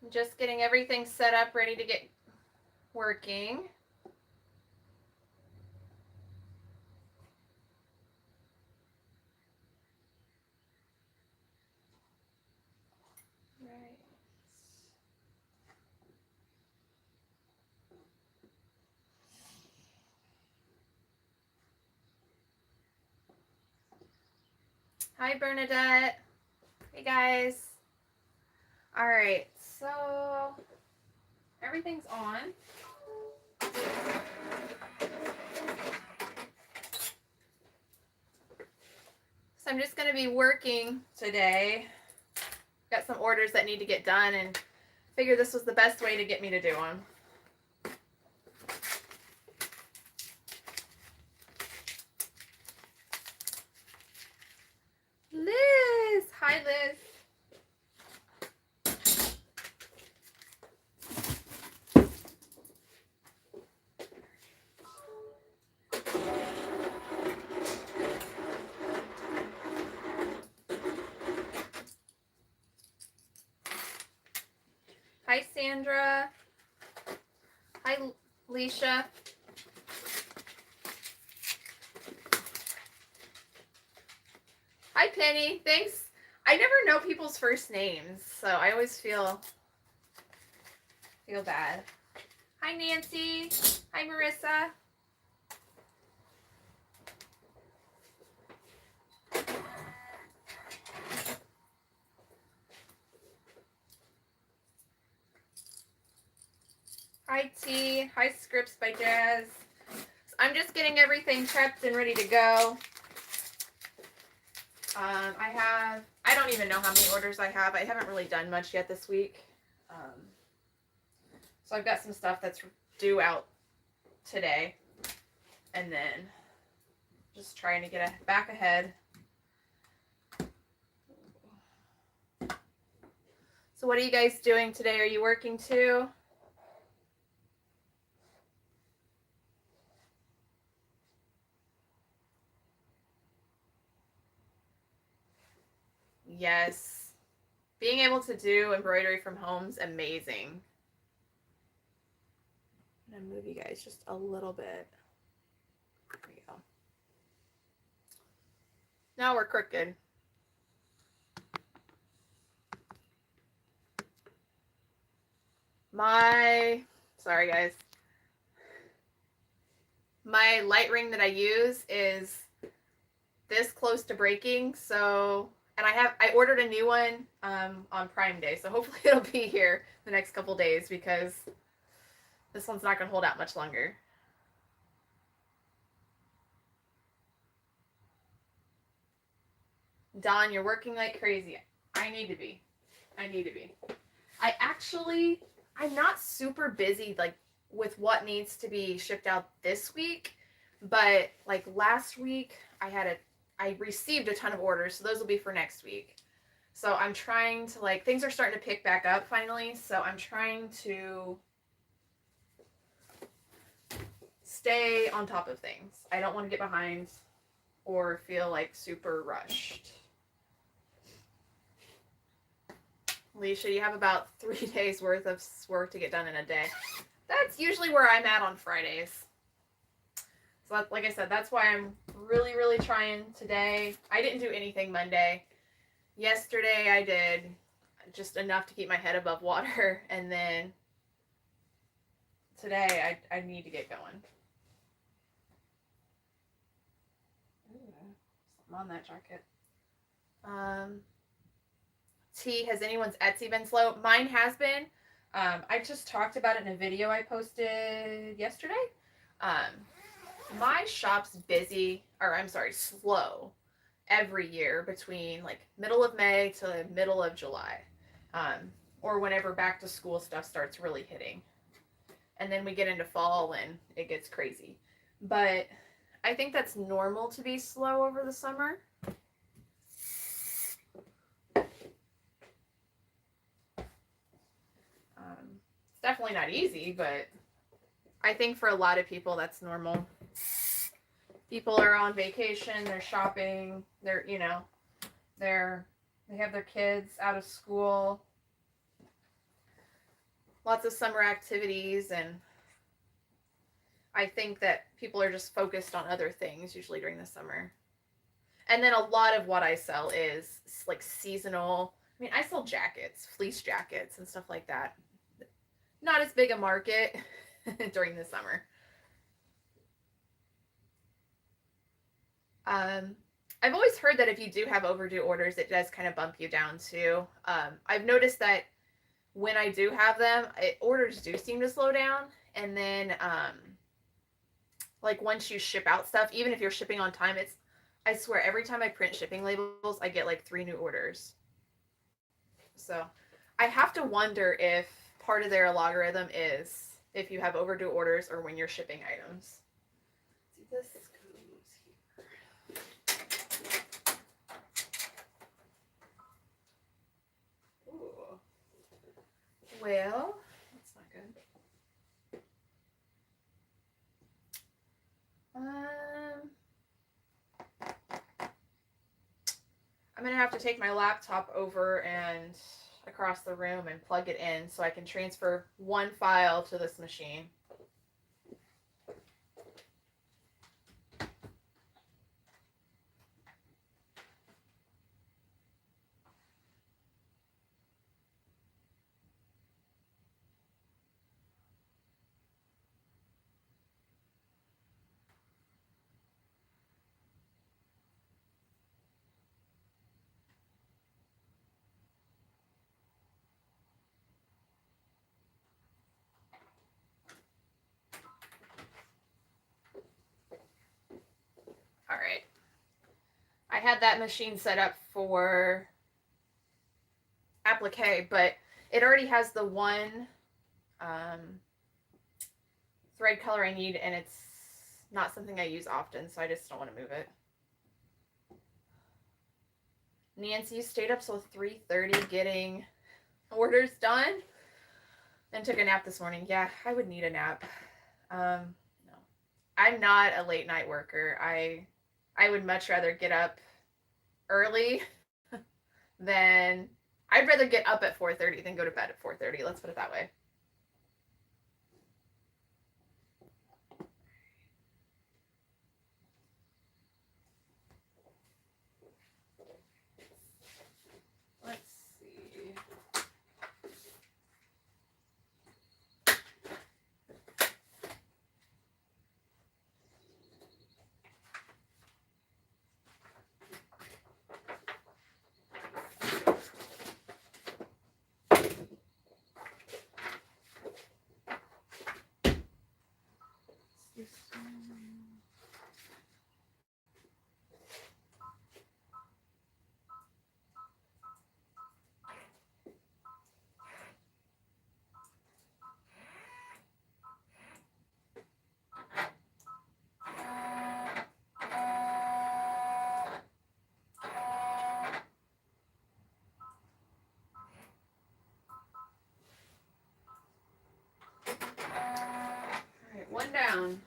I'm just getting everything set up, ready to get working. Right. Hi, Bernadette. Hey, guys. All right, so everything's on. So I'm just going to be working today. Got some orders that need to get done and figured this was the best way to get me to do them. Liz! Hi, Liz. Hi, Sandra. Hi, Leisha. Hi, Penny. Thanks. I never know people's first names, so I always feel bad. Hi, Nancy. Hi, Marissa. Hi, T. Hi, Scripts by Jazz. I'm just getting everything prepped and ready to go. I don't even know how many orders I have. I haven't really done much yet this week. So I've got some stuff that's due out today. And then just trying to get back ahead. So what are you guys doing today? Are you working too? Yes. Being able to do embroidery from home is amazing. I'm going to move you guys just a little bit. There we go. Now we're crooked. Sorry guys. My light ring that I use is this close to breaking, so, and I ordered a new one on Prime Day, so hopefully it'll be here the next couple days because this one's not going to hold out much longer. Dawn, you're working like crazy. I need to be. I'm not super busy like with what needs to be shipped out this week, but like last week I received a ton of orders, so those will be for next week. So I'm trying to, like, things are starting to pick back up finally, so I'm trying to stay on top of things. I don't want to get behind or feel like super rushed. Alicia, you have about 3 days worth of work to get done in a day. That's usually where I'm at on Fridays. So that, like I said, that's why I'm really, really trying today. I didn't do anything Monday. Yesterday I did just enough to keep my head above water, and then today I need to get going. Ooh, something on that jacket. T, has anyone's Etsy been slow? Mine has been. I just talked about it in a video I posted yesterday. My shop's slow every year between like middle of May to middle of July, or whenever back to school stuff starts really hitting. And then we get into fall and it gets crazy. But I think that's normal to be slow over the summer. It's definitely not easy, but I think for a lot of people that's normal. People are on vacation, they're shopping, they have their kids out of school. lots of summer activities, and I think that people are just focused on other things usually during the summer. And then a lot of what I sell is like seasonal. I mean, I sell jackets, fleece jackets and stuff like that. Not as big a market during the summer. I've always heard that if you do have overdue orders, it does kind of bump you down too. I've noticed that when I do have them, orders do seem to slow down. And then, like once you ship out stuff, even if you're shipping on time, I swear every time I print shipping labels, I get like 3 new orders. So I have to wonder if part of their algorithm is if you have overdue orders or when you're shipping items. See, this goes here. Ooh. Well, that's not good. I'm gonna have to take my laptop over and across the room and plug it in so I can transfer one file to this machine. All right. I had that machine set up for applique, but it already has the one thread color I need, and it's not something I use often, so I just don't want to move it. Nancy, you stayed up till 3:30 getting orders done and took a nap this morning. Yeah, I would need a nap. No, I'm not a late night worker. I would much rather get up early than I'd rather get up at 4:30 than go to bed at 4:30. Let's put it that way. Let's see. All right, one down.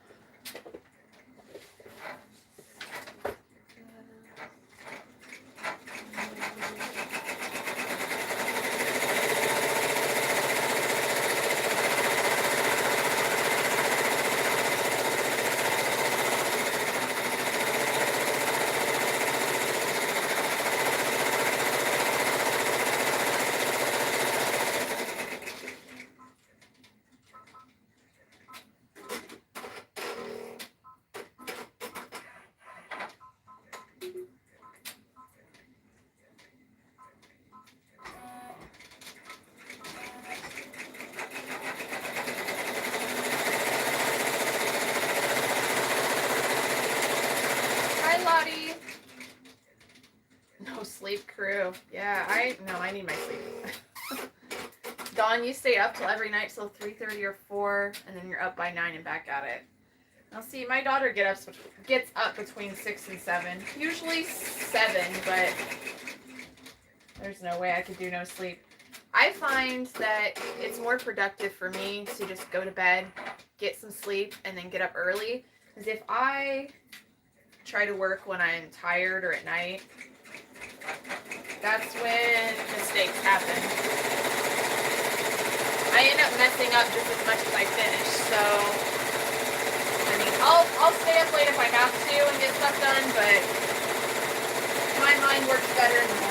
Sleep crew. Yeah, I need my sleep. Dawn, you stay up till every night till 3:30 or 4, and then you're up by 9 and back at it. Now see, my daughter gets up between 6 and 7. Usually 7, but there's no way I could do no sleep. I find that it's more productive for me to just go to bed, get some sleep, and then get up early. Because if I try to work when I'm tired or at night, that's when mistakes happen. I I end up messing up just as much as I finish. So, I mean, I'll stay up late if I have to and get stuff done, but my mind works better in the morning.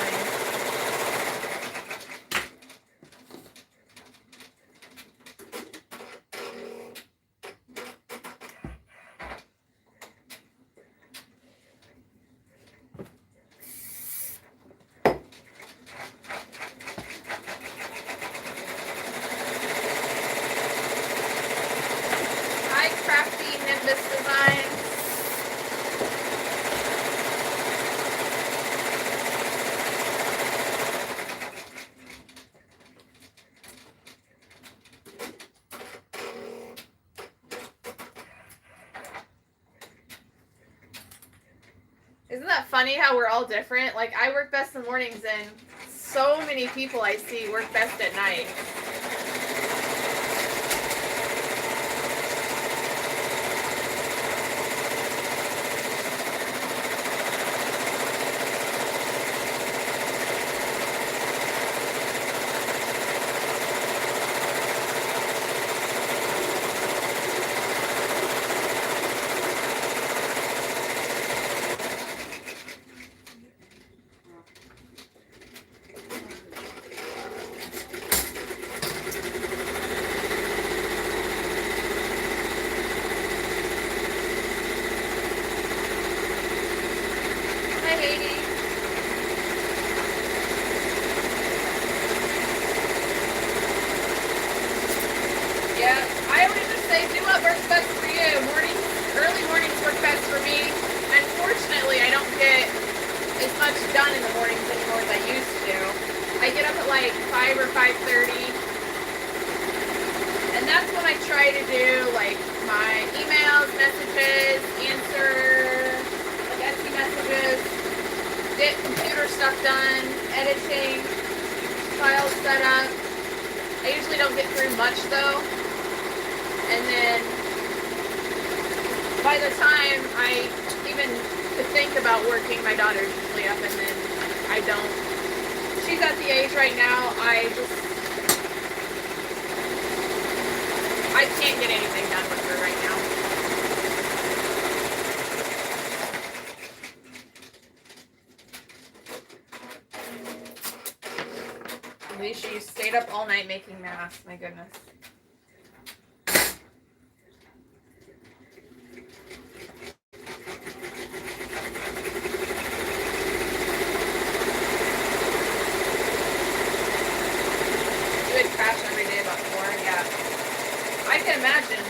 Isn't that funny how we're all different? Like, I work best in the mornings, and so many people I see work best at night. She stayed up all night making masks. My goodness. You would crash every day about 4, yeah. I can imagine.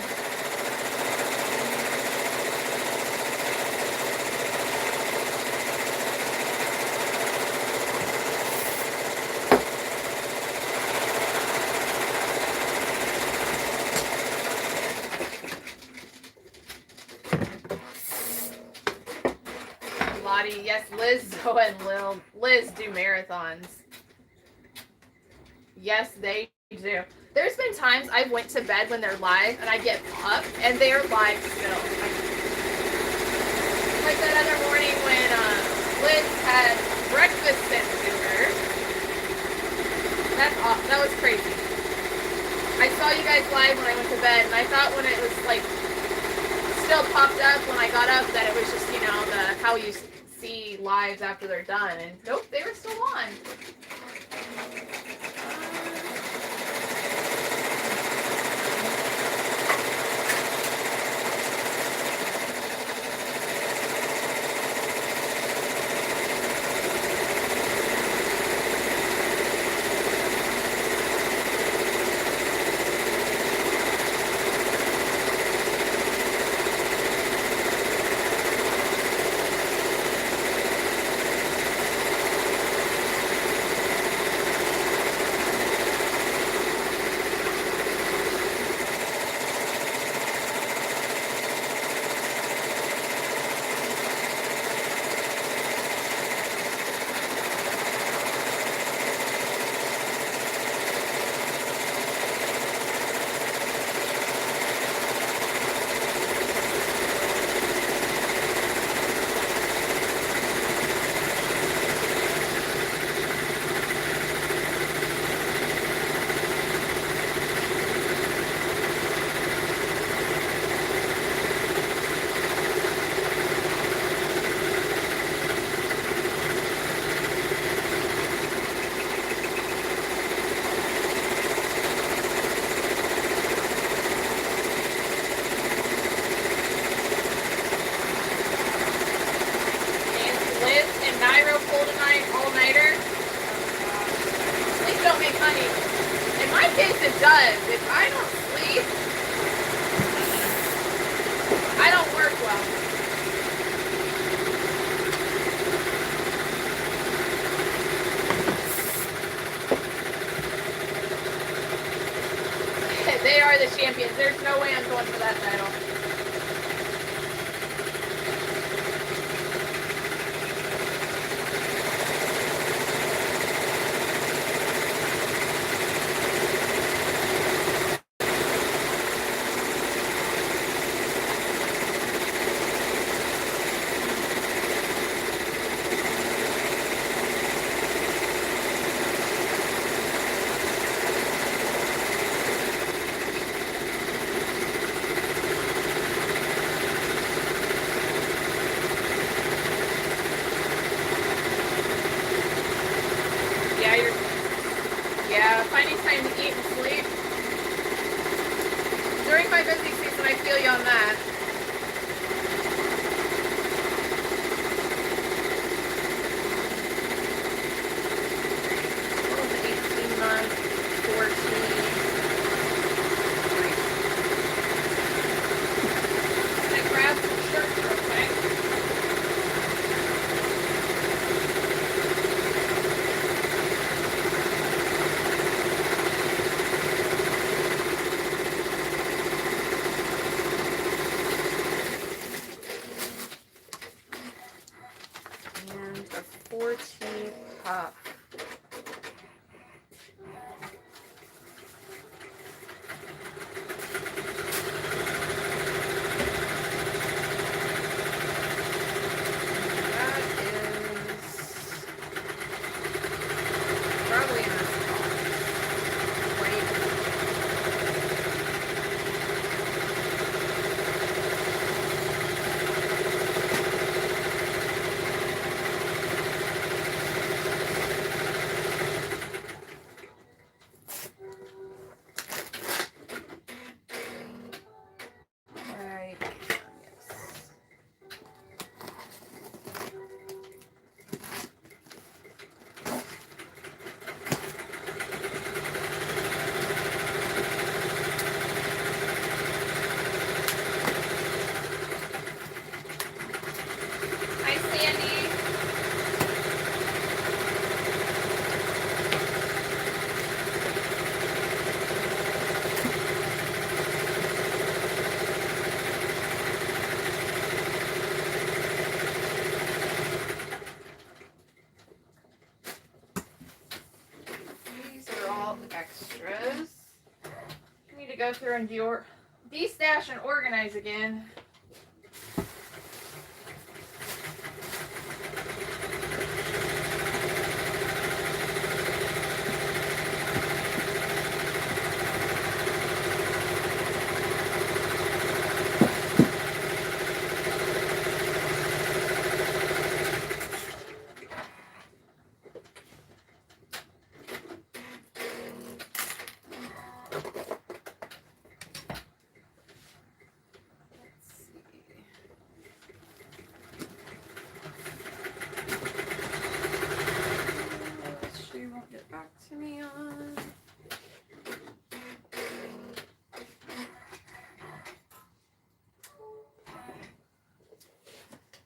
Yes, Liz, Zoe, and Liz do marathons. Yes, they do. There's been times I went to bed when they're live and I get up and they're live still. Like that other morning when Liz had breakfast sent to her. That's awesome. That was crazy. I saw you guys live when I went to bed, and I thought when it was like still popped up when I got up that it was just, you know, the how you see lives after they're done, and nope, they were still on. it does. If I don't sleep, I don't work well. They are the champions. There's no way I'm going for that title. Finding time to eat and sleep. During my busy season, I feel you on that. What was it, 18 months, 14. Can I grab some shirts real quick? Cup. Extras. I need to go through and de-stash and organize again. To me on.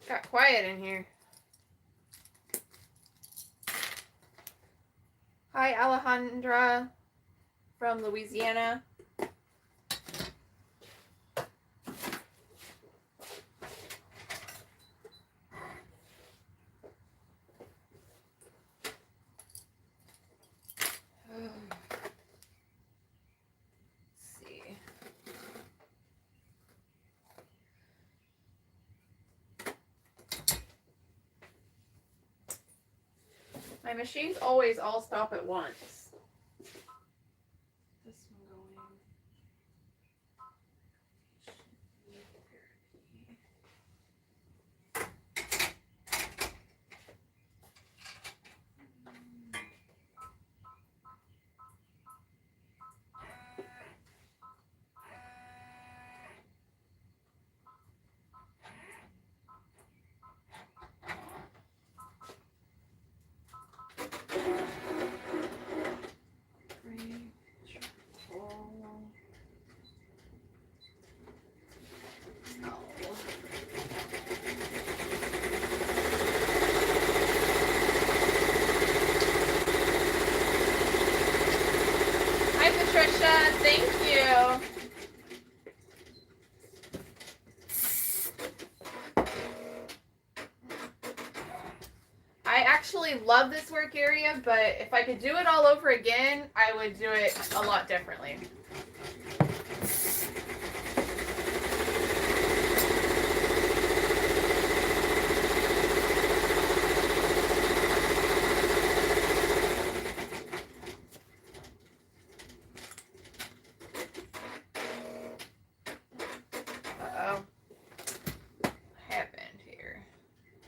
Got quiet in here. Hi, Alejandra from Louisiana. My machines always all stop at once. This one going. Hi, Patricia. Thank you. I actually love this work area, but if I could do it all over again, I would do it a lot differently. Uh-oh. What happened here?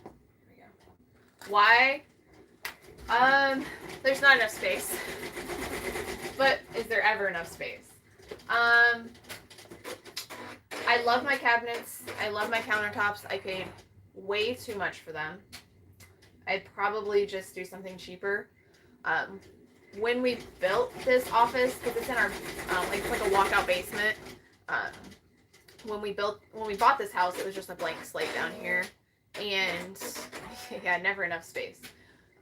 Here we go. Why? There's not enough space. But is there ever enough space? I love my cabinets. I love my countertops. I paid way too much for them. I'd probably just do something cheaper. When we built this office, because it's in our, it's like a walkout basement. When we bought this house, it was just a blank slate down here. And yeah, never enough space.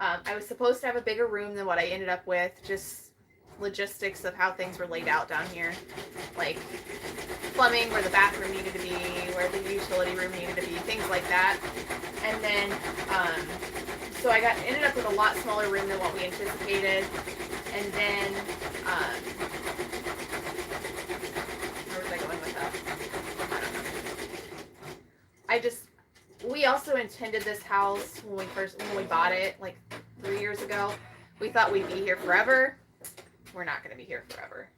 I was supposed to have a bigger room than what I ended up with, just logistics of how things were laid out down here. Like plumbing, where the bathroom needed to be, where the utility room needed to be, things like that. And then, so I ended up with a lot smaller room than what we anticipated. And then, where was I going with that? I don't know. We also intended this house when we bought it, like 3 years ago. We thought we'd be here forever. We're not going to be here forever.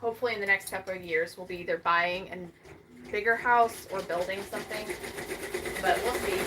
Hopefully in the next couple of years, we'll be either buying a bigger house or building something, but we'll see.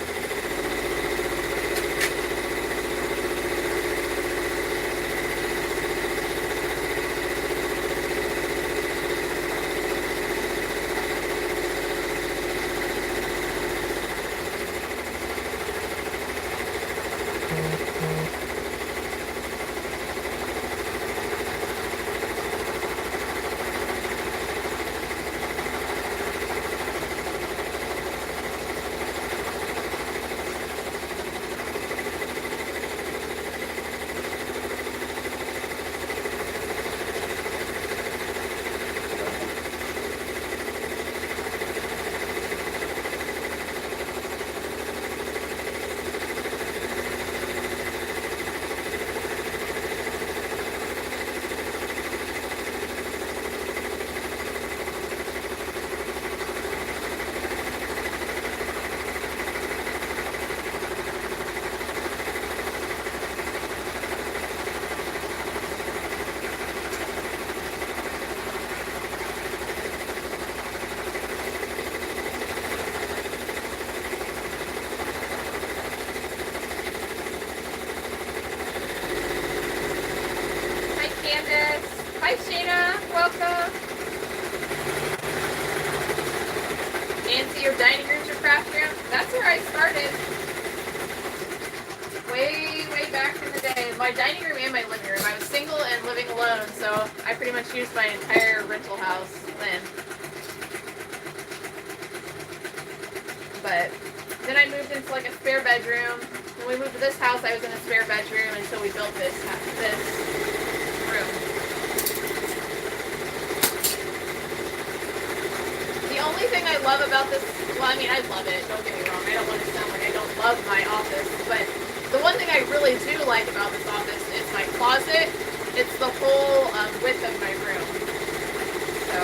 Hi, Shayna. Welcome. Nancy, your dining room's your craft room? That's where I started. Way back in the day. My dining room and my living room. I was single and living alone, so I pretty much used my entire rental house then. But then I moved into like a spare bedroom. When we moved to this house, I was in a spare bedroom until we built this room. The only thing I love about this, well, I mean, I love it, don't get me wrong. I don't want to sound like I don't love my office, but the one thing I really do like about this office is my closet. It's the whole width of my room. So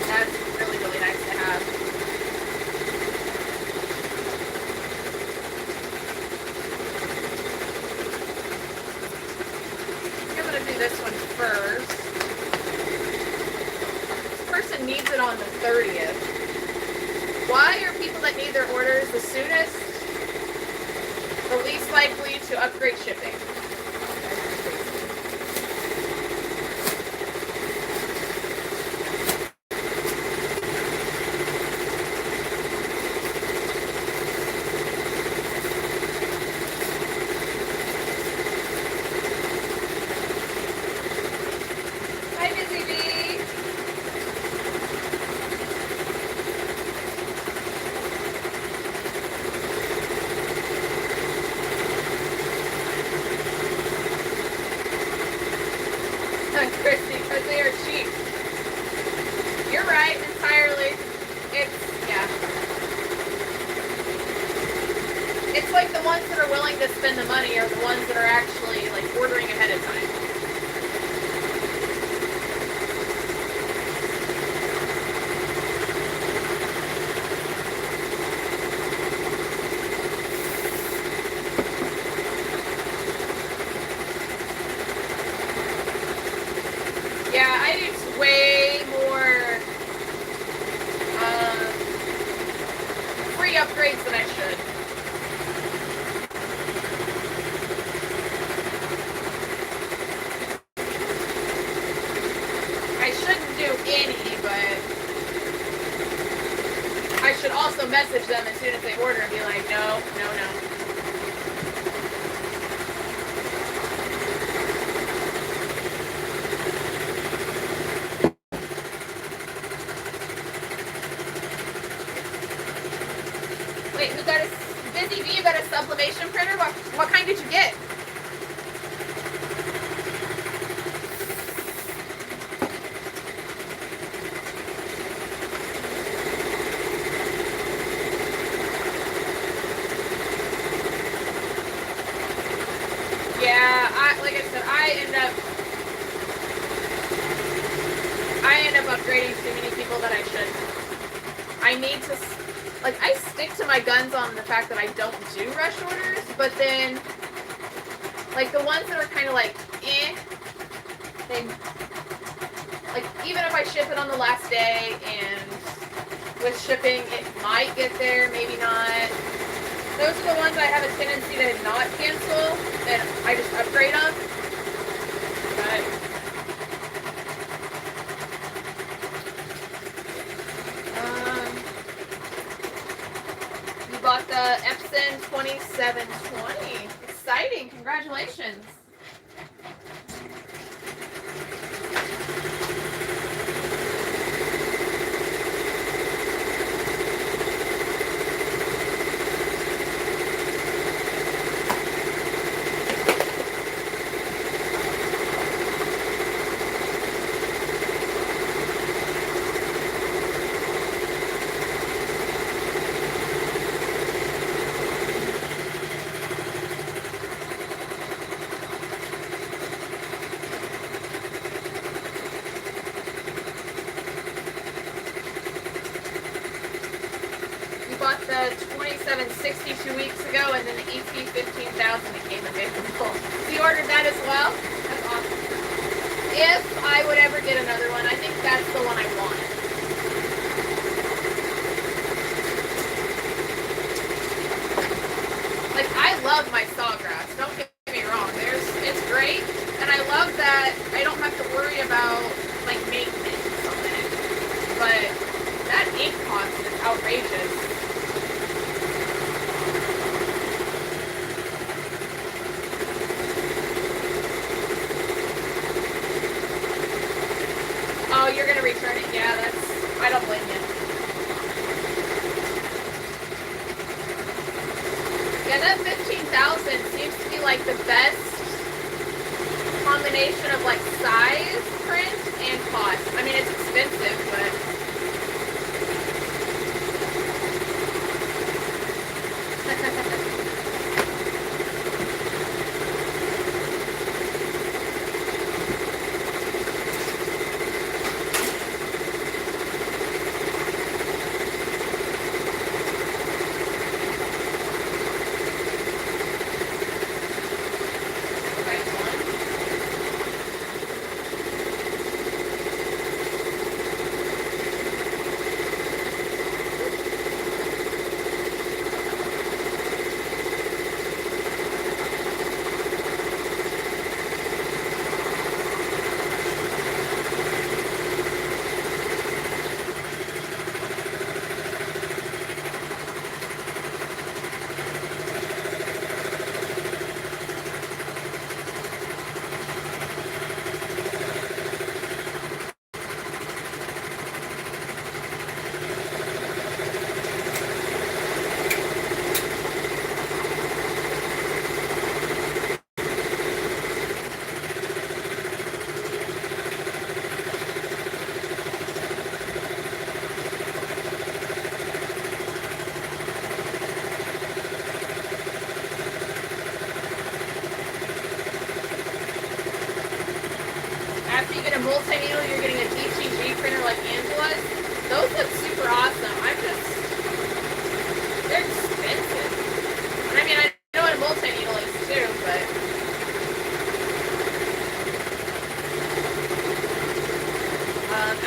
that's really, really nice to have. I'm going to do this one first. This person needs it on the 30th. Why are people that need their orders the soonest the least likely to upgrade shipping? Christy, because they are cheap. You're right, entirely. Yeah. It's like the ones that are willing to spend the money are the ones that are actually like ordering ahead of time. Yeah, I do way more free upgrades than I should. I shouldn't do any, but I should also message them as soon as they order and be like, no, no, no. Wait, who got a Busy V? You got a sublimation printer? What kind did you get? Yeah, like I said, I end up upgrading too many people that I shouldn't. I need to, like, I stick to my guns on the fact that I don't do rush orders, but then, like, the ones that are kind of like, they, like, even if I ship it on the last day, and with shipping, it might get there, maybe not. Those are the ones I have a tendency to not cancel, and I just upgrade them. But you bought the Epson 2720. Exciting! Congratulations. The 2760 2 weeks ago, and then the EP 15,000 became available. So you ordered that as well? That's awesome. If I would ever get another one, I think that's the one I want. Like, I love my sawgrass. Don't get me wrong. It's great, and I love that I don't have to worry about like maintenance on it. But that ink cost is outrageous. Oh, you're gonna return it? Yeah, I don't blame you. Yeah, that 15,000 seems to be like the best combination of like size, print, and cost. I mean, it's expensive, but after you get a multi-needle, you're getting a DTG printer like Angela's. Those look super awesome. They're expensive. And I mean, I know what a multi-needle is too, but.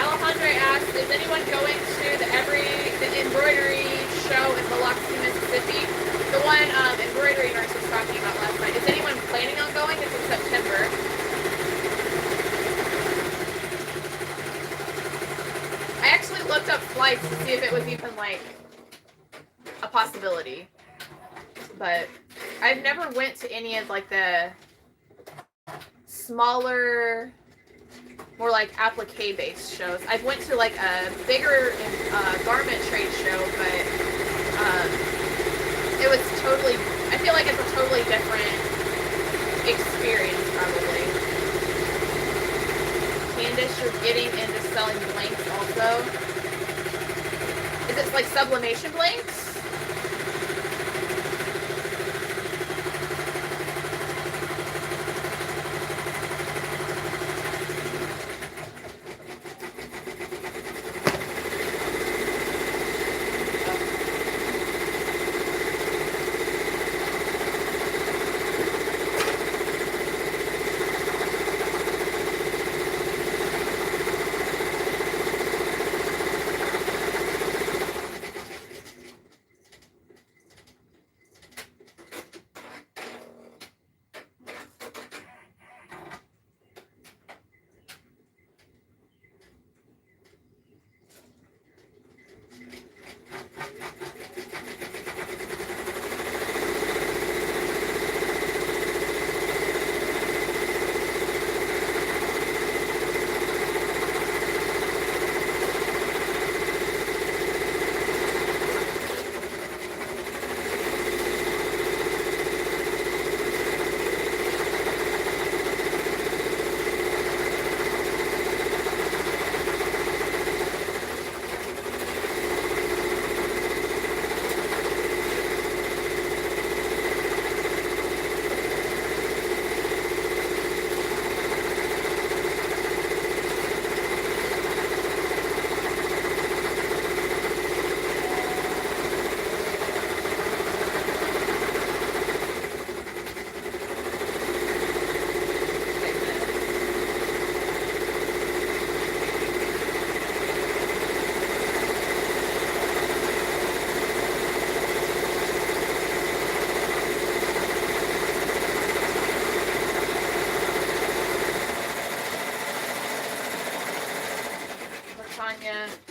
Alejandra asked, is anyone going to the embroidery show in Biloxi, Mississippi? The one embroidery nurse was talking about last night. Is anyone planning on going? It's in September. I actually looked up flights to see if it was even like a possibility. But I've never went to any of like the smaller, more like applique based shows. I've went to like a bigger garment trade show, but it was totally, I feel like it's a totally different experience probably. Candace, you're getting into selling blanks also. Is it like sublimation blanks?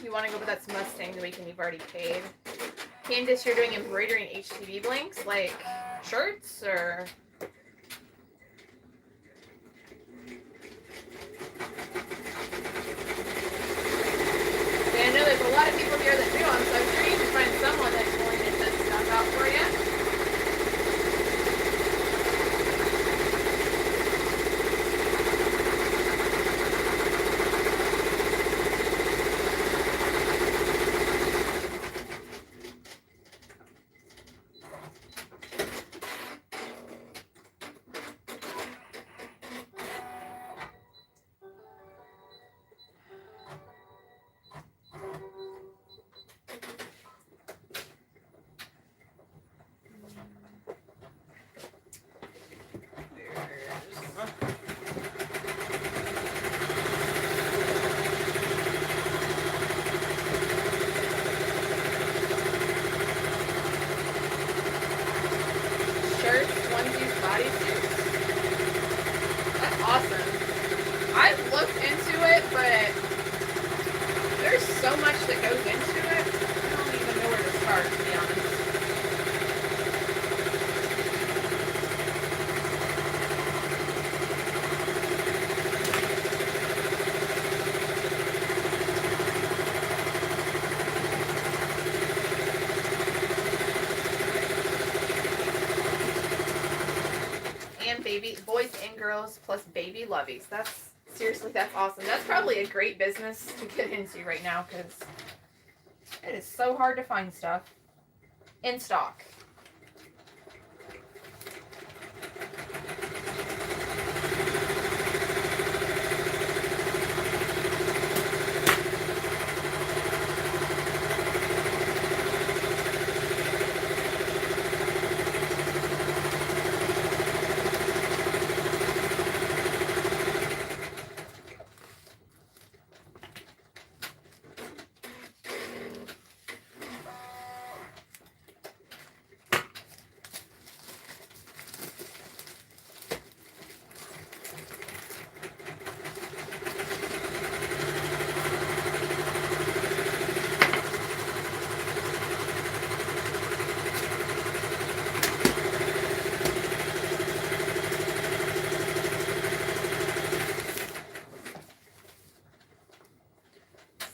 You want to go, but that's Mustang Week and you've already paid. Candace, you're doing embroidery and HTV blanks, like shirts or? Yeah, I know there's a lot of people here that do them, so I'm sure you can find someone that's willing to set stuff out for you. Boys and girls plus baby lovies. That's seriously, that's awesome. That's probably a great business to get into right now because it is so hard to find stuff in stock.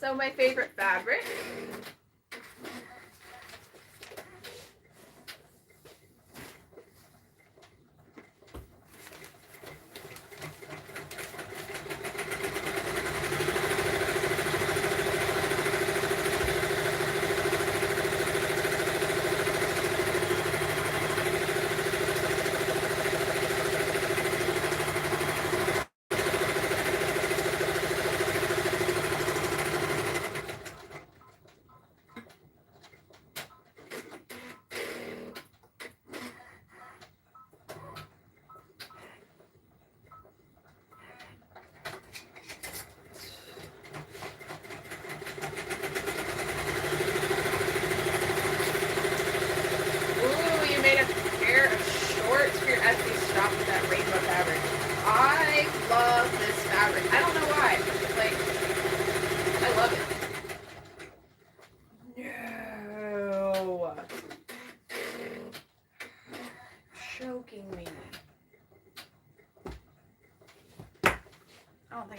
also my favorite fabric.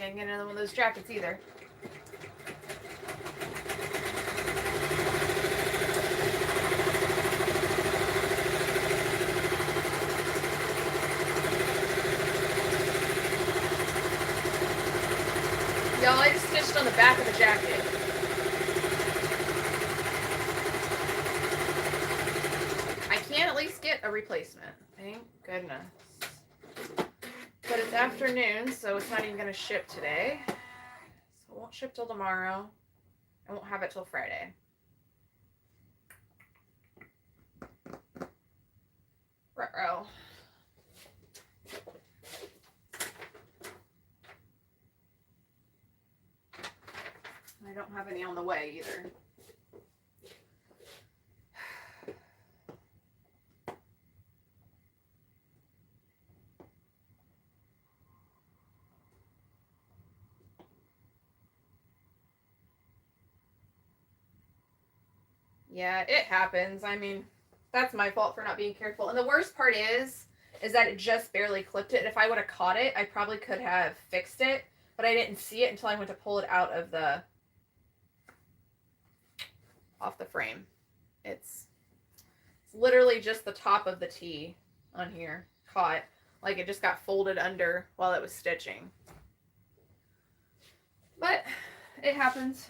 I can get another one of those jackets either. Y'all, I just stitched on the back of the jacket. I can at least get a replacement. Thank goodness. But it's afternoon, so it's not even going to ship today. So it won't ship till tomorrow. I won't have it till Friday. Ruh-roh. I don't have any on the way either. Yeah, it happens. I mean, that's my fault for not being careful. And the worst part is that it just barely clipped it. And if I would have caught it, I probably could have fixed it, but I didn't see it until I went to pull it out of off the frame. It's literally just the top of the tee on here caught. Like it just got folded under while it was stitching. But it happens.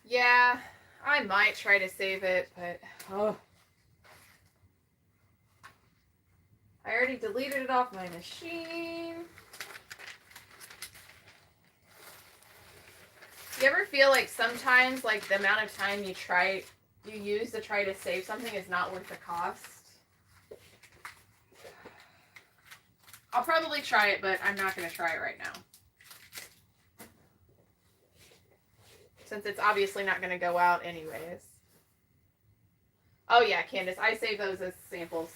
Yeah, I might try to save it, but I already deleted it off my machine. You ever feel like sometimes like the amount of time you use to try to save something is not worth the cost? I'll probably try it, but I'm not going to try it right now. Since it's obviously not going to go out anyways. Oh yeah, Candace, I save those as samples.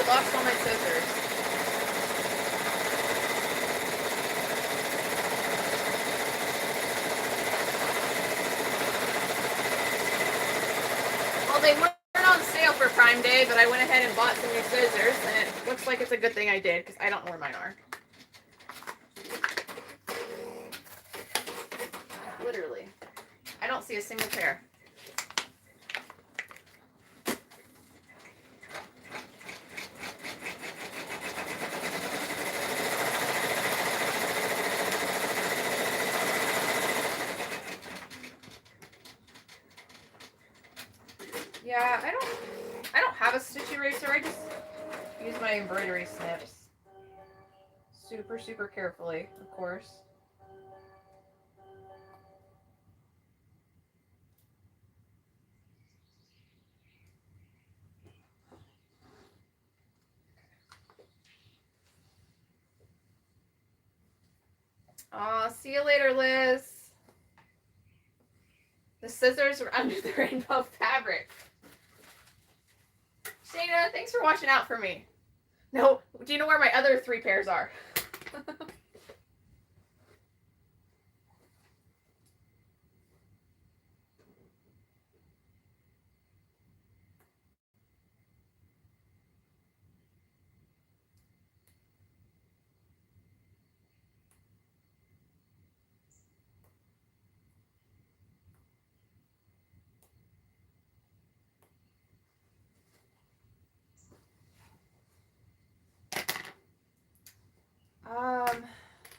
lost all my scissors. Well, they weren't on sale for Prime Day, but I went ahead and bought some new scissors, and it looks like it's a good thing I did, because I don't know where mine are. Literally. I don't see a single pair. Yeah, I don't have a stitch eraser. I just use my embroidery snips. Super, super carefully, of course. Aw, see you later, Liz. The scissors were under the rainbow fabric. Shayna, thanks for watching out for me. No, do you know where my other 3 pairs are?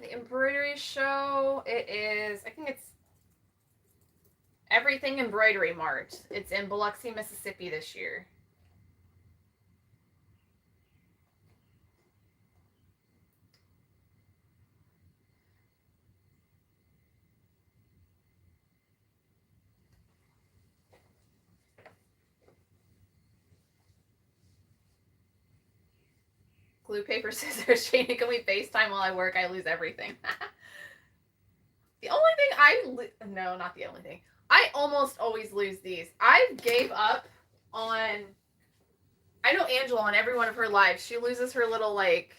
The embroidery show, it is, I think it's Everything Embroidery Mart. It's in Biloxi, Mississippi this year. Glue, paper, scissors. Shayna, can we FaceTime while I work? I lose everything. The only thing no, not the only thing. I almost always lose these. I gave up on, I know Angela on every one of her lives, she loses her little like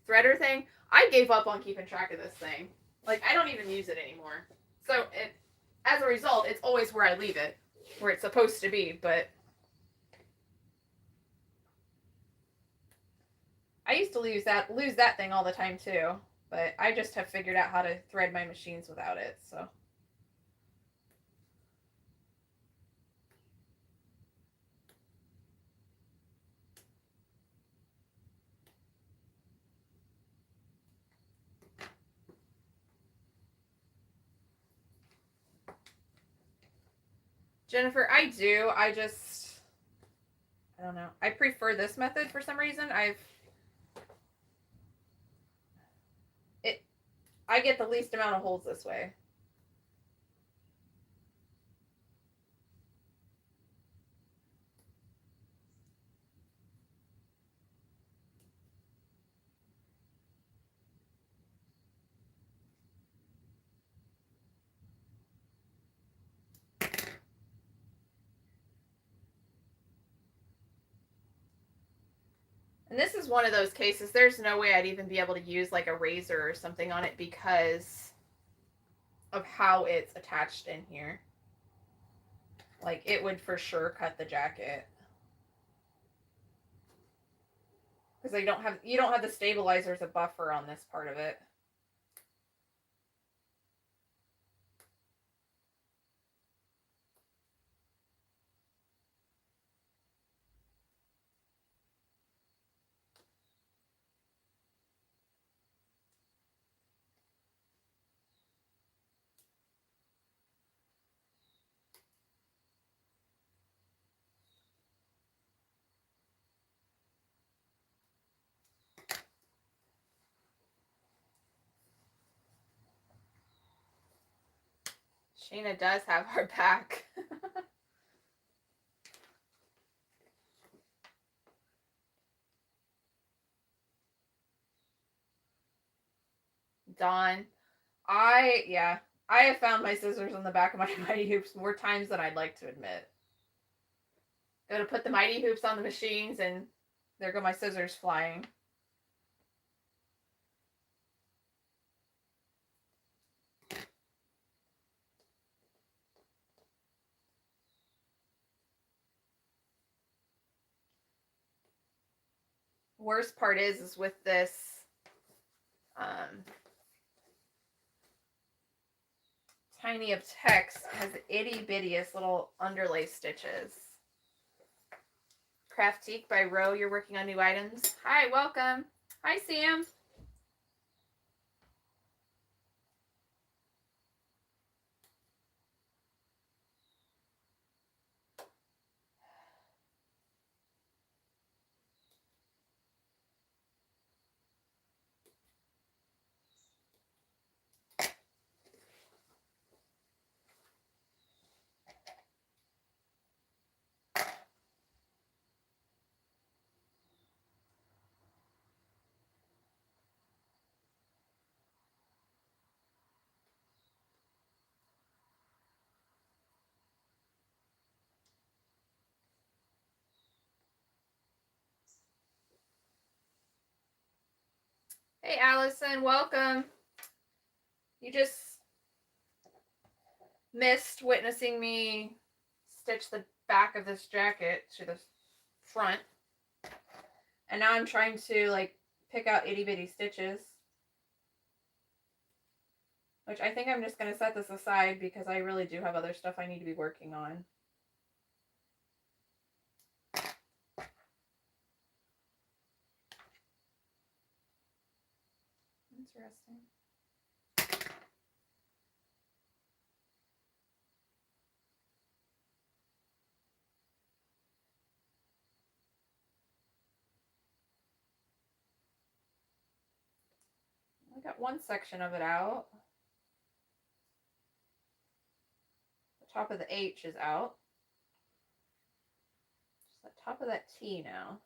threader thing. I gave up on keeping track of this thing. Like, I don't even use it anymore. So as a result, it's always where I leave it, where it's supposed to be, but I used to lose that thing all the time too, but I just have figured out how to thread my machines without it, so. Jennifer, I do. I don't know. I prefer this method for some reason. I get the least amount of holes this way. And this is one of those cases, there's no way I'd even be able to use like a razor or something on it because of how it's attached in here. Like, it would for sure cut the jacket. Because you don't have the stabilizer as a buffer on this part of it. Shayna does have her back. Dawn, I have found my scissors on the back of my Mighty Hoops more times than I'd like to admit. Go to put the Mighty Hoops on the machines and There go my scissors flying. Worst part is with this tiny of text, has itty bittiest little underlay stitches. Craftique by Roe, you're working on new items. Hi, welcome. Hi, Sam. Hey, Allison, welcome. You just missed witnessing me stitch the back of this jacket to the front. And now I'm trying to like pick out itty bitty stitches. Which I think I'm just going to set this aside because I really do have other stuff I need to be working on. Interesting. I got one section of it out. The top of the H is out. Just the top of that T now.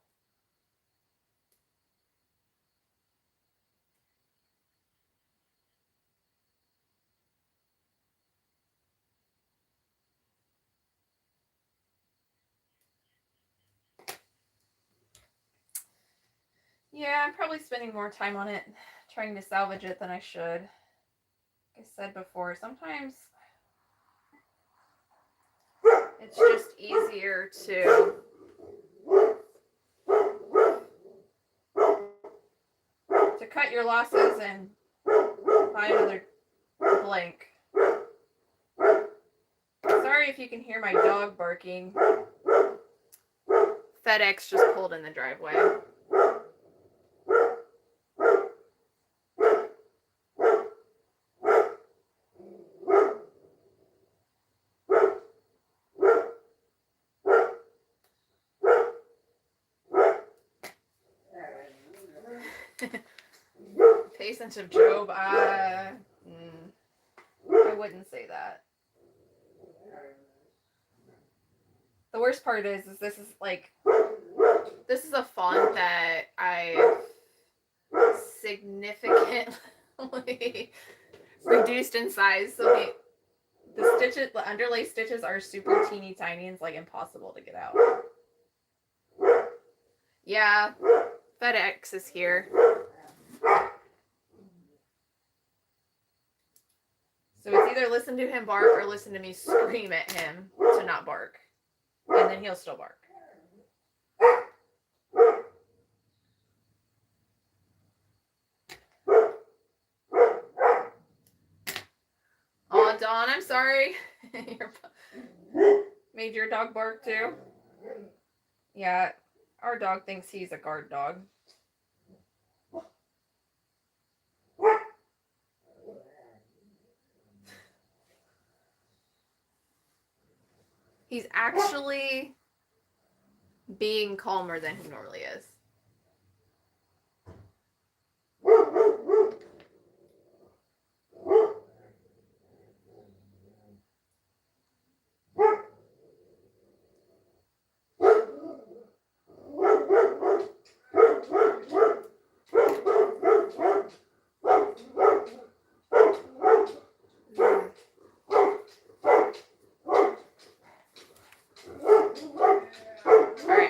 Yeah, I'm probably spending more time on it, trying to salvage it than I should. Like I said before, sometimes it's just easier to cut your losses and buy another blank. Sorry if you can hear my dog barking. FedEx just pulled in the driveway. Patience of Job, I wouldn't say that. The worst part is this is a font that I significantly reduced in size, so the stitches, the underlay stitches are super teeny tiny and it's like impossible to get out. Yeah, FedEx is here. So it's either listen to him bark or listen to me scream at him to not bark. And then he'll still bark. Oh, Dawn, I'm sorry. Made your dog bark too? Yeah, our dog thinks he's a guard dog. He's actually being calmer than he normally is.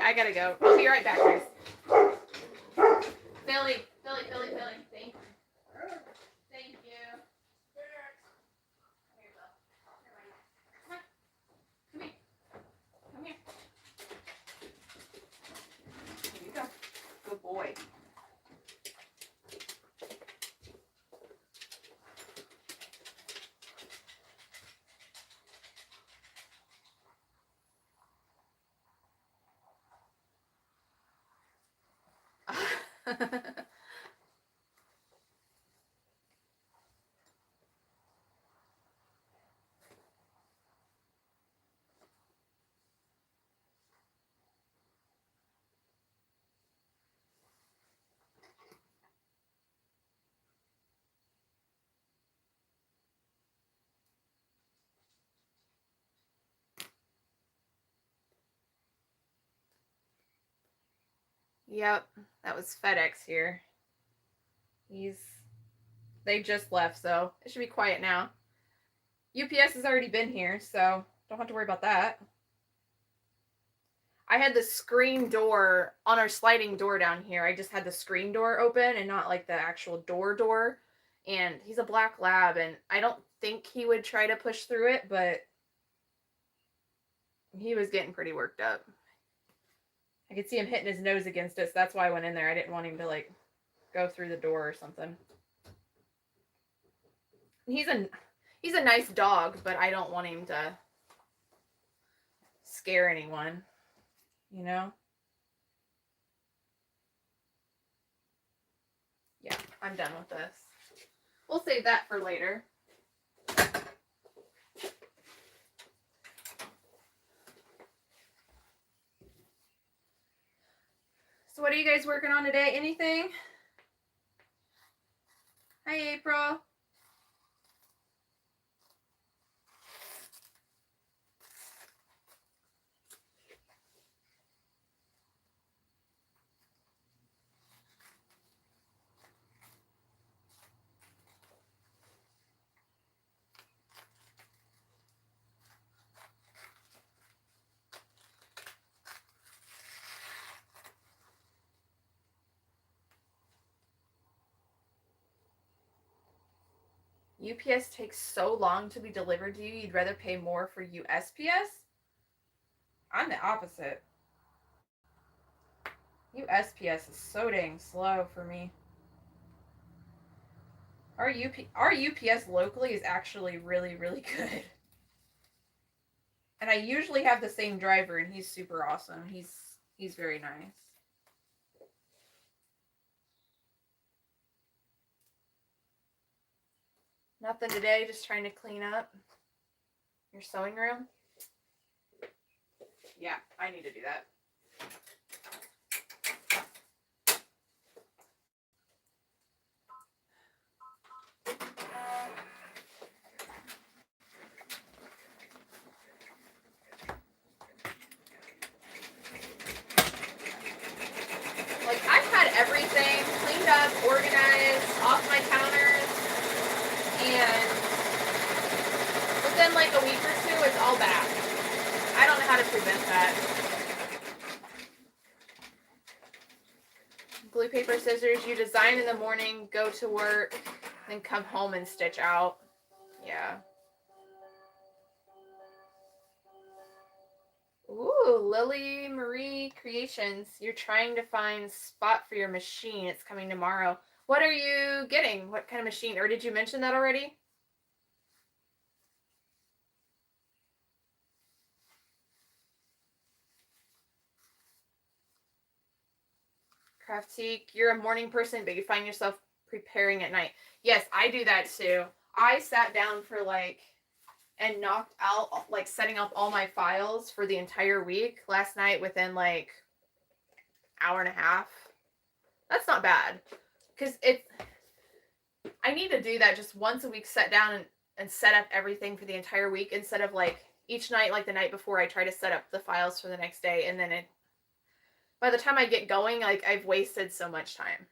I gotta go. I'll be right back, guys. Billy. Thank you. Thank you. Here, Bill. Here, buddy. Come on. Come here. Come here. Here you go. Good boy. Yep, that was FedEx here. They just left, so it should be quiet now. UPS has already been here, so don't have to worry about that. I had the screen door on our sliding door down here. I just had the screen door open and not like the actual door. And he's a black lab, and I don't think he would try to push through it, but he was getting pretty worked up. I could see him hitting his nose against it, so that's why I went in there. I didn't want him to like go through the door or something. He's a nice dog, but I don't want him to scare anyone, you know? Yeah, I'm done with this. We'll save that for later. So what are you guys working on today? Anything? Hi, April. UPS takes so long to be delivered to you, you'd rather pay more for USPS? I'm the opposite. USPS is so dang slow for me. Our UPS locally is actually really, really good. And I usually have the same driver, and he's super awesome. He's very nice. Nothing today, just trying to clean up your sewing room. Yeah, I need to do that. Like, I've had everything cleaned up, organized, off my counters, and within like a week or two, it's all back. I don't know how to prevent that. Glue, paper, scissors. You design in the morning, go to work, then come home and stitch out. Yeah. Ooh, Lily Marie Creations. You're trying to find spot for your machine. It's coming tomorrow. What are you getting? What kind of machine? Or did you mention that already? Craftique, you're a morning person, but you find yourself preparing at night. Yes, I do that too. I sat down for and knocked out, setting up all my files for the entire week last night within hour and a half. That's not bad. Because I need to do that just once a week, set down and set up everything for the entire week instead of each night, the night before, I try to set up the files for the next day, and then by the time I get going, I've wasted so much time.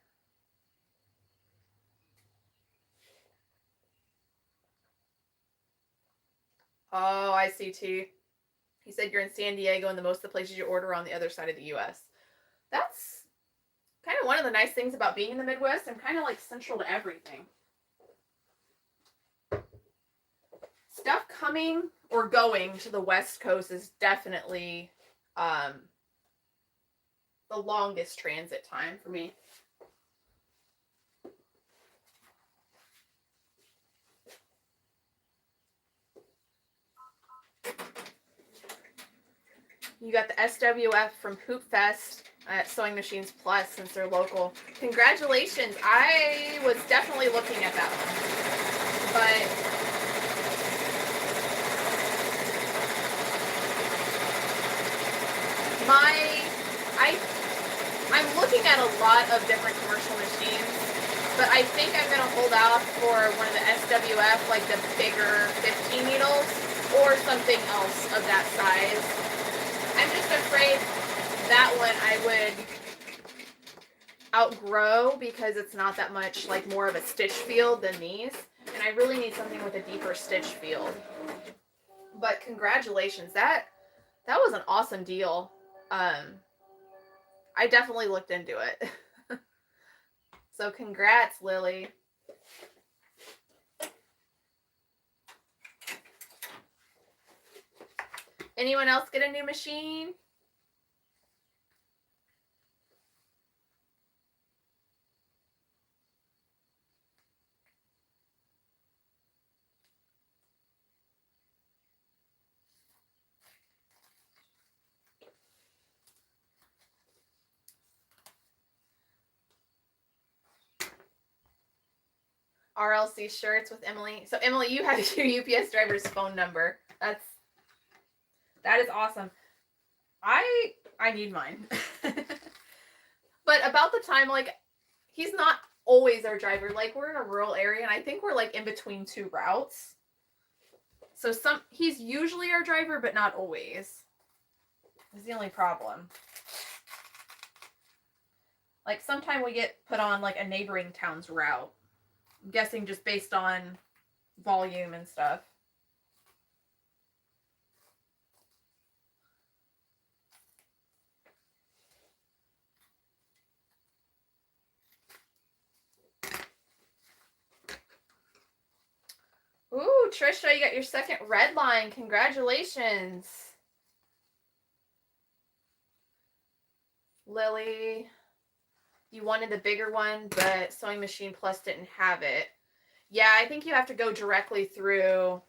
Oh, I see, T. He said you're in San Diego and most of the places you order are on the other side of the U.S. That's kind of one of the nice things about being in the Midwest. I'm kind of like central to everything. Stuff coming or going to the West Coast is definitely the longest transit time for me. You got the SWF from Hoop Fest at Sewing Machines Plus since they're local. Congratulations. I was definitely looking at that one. But I'm looking at a lot of different commercial machines, but I think I'm going to hold off for one of the SWF, like the bigger 15 needles, or something else of that size. I'm just afraid that one I would outgrow because it's not that much like more of a stitch field than these, and I really need something with a deeper stitch field. But congratulations, that was an awesome deal. I definitely looked into it. So congrats, Lily. Anyone else get a new machine? RLC shirts with Emily. So Emily, you had your UPS driver's phone number. That is awesome. I need mine. But about the time, like, he's not always our driver. Like, we're in a rural area, and I think we're like in between two routes. So he's usually our driver, but not always. That's the only problem. Like, sometime we get put on like a neighboring town's route. I'm guessing just based on volume and stuff. Ooh, Trisha, you got your second red line. Congratulations. Lily, you wanted the bigger one, but Sewing Machine Plus didn't have it. Yeah, I think you have to go directly through.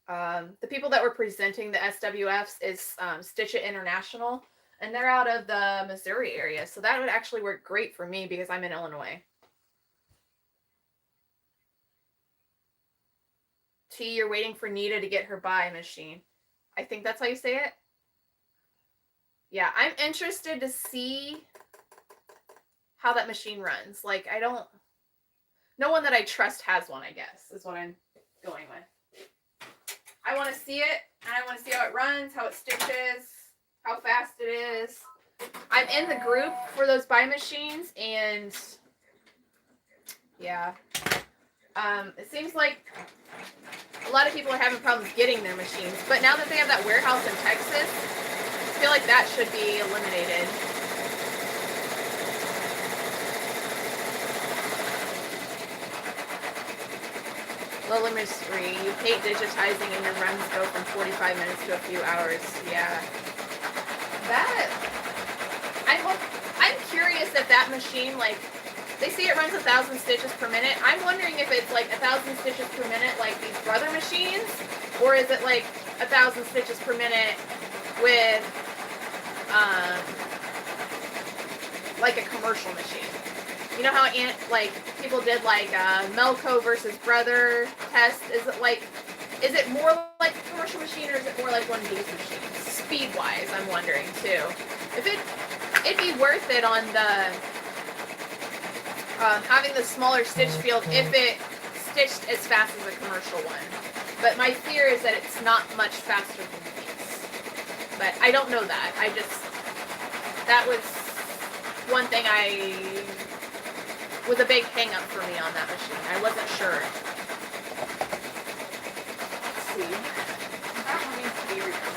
The people that were presenting the SWFs is Stitch It International, and they're out of the Missouri area. So that would actually work great for me because I'm in Illinois. T, you're waiting for Nita to get her buy machine. I think that's how you say it. Yeah, I'm interested to see how that machine runs. Like, no one that I trust has one, I guess, is what I'm going with. I want to see it, and I want to see how it runs, how it stitches, how fast it is. I'm in the group for those buy machines, and yeah. It seems like a lot of people are having problems getting their machines, but now that they have that warehouse in Texas, I feel like that should be eliminated. Lola Mystery, you hate digitizing and your runs go from 45 minutes to a few hours. Yeah. I'm curious if that machine, like, they say it runs 1,000 stitches per minute. I'm wondering if it's like 1,000 stitches per minute like these brother machines, or is it like 1,000 stitches per minute with like a commercial machine. You know how like people did like Melco versus Brother test? Is it more like a commercial machine, or is it more like one of these machines? Speed wise, I'm wondering too. If it'd be worth it on the having the smaller stitch field if it stitched as fast as a commercial one. But my fear is that it's not much faster than these. But I don't know that. That was one thing was a big hang up for me on that machine. I wasn't sure. Let's see. That one needs to be redone.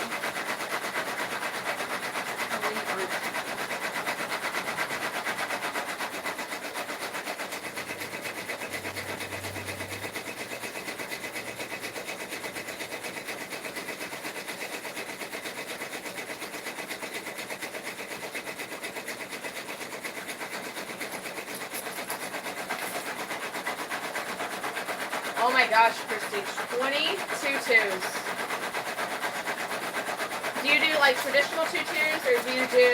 my gosh, Christy, 20 tutus. Do you do like traditional tutus or do you do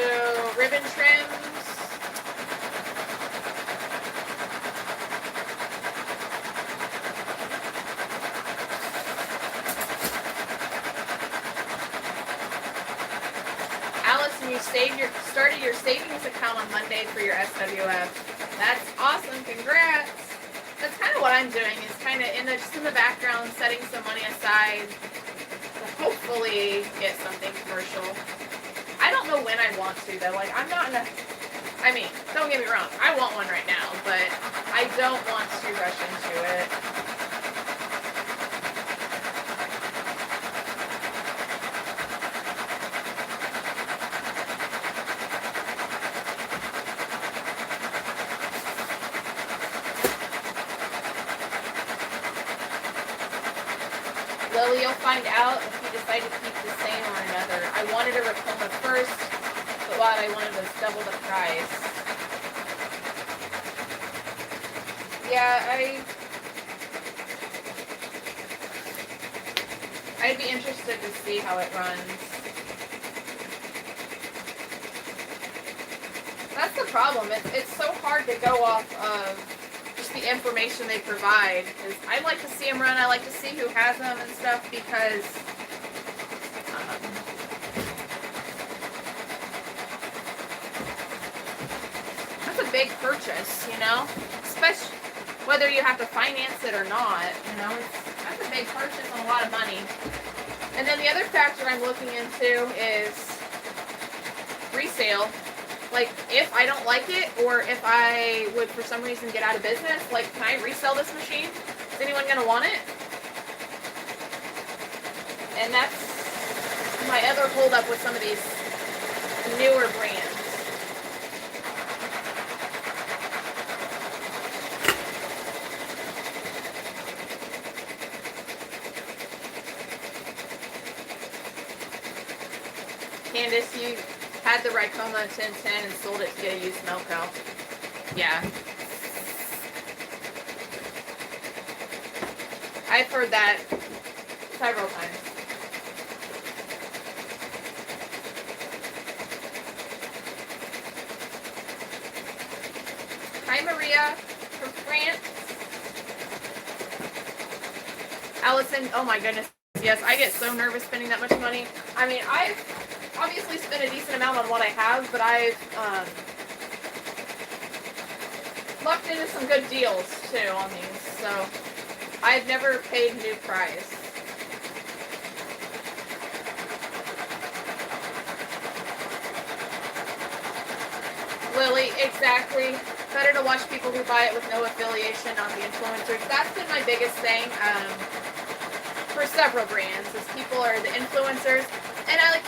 ribbon trims? Allison, you started your savings account on Monday for your SWF. That's awesome, congrats. That's kind of what I'm doing, is kind of just in the background, setting some money aside to hopefully get something commercial. I don't know when I want to though. Like, I'm not in a, I mean, don't get me wrong, I want one right now, but I don't want to rush into it. Lily, you'll find out if you decide to keep the same or another. I wanted a Racoma first, but what I wanted was double the price. Yeah, I'd be interested to see how it runs. That's the problem. It's so hard to go off of just the information they provide. Because I like to see them run. I like to see who has them and stuff because that's a big purchase, you know? Especially whether you have to finance it or not, you know? That's a big purchase and a lot of money. And then the other factor I'm looking into is resale. Like, if I don't like it, or if I would for some reason get out of business, like, can I resell this machine? Is anyone going to want it? And that's my other holdup with some of these newer brands. Candace, you had the Ricoma 1010 and sold it to get a used Melco. Yeah. I've heard that several times. Hi, Maria from France. Allison, oh my goodness. Yes, I get so nervous spending that much money. I mean, I've obviously spent a decent amount on what I have, but I've lucked into some good deals too on these, so I've never paid new price. Lily, exactly. Better to watch people who buy it with no affiliation, not the influencers. That's been my biggest thing for several brands, is people are the influencers, and I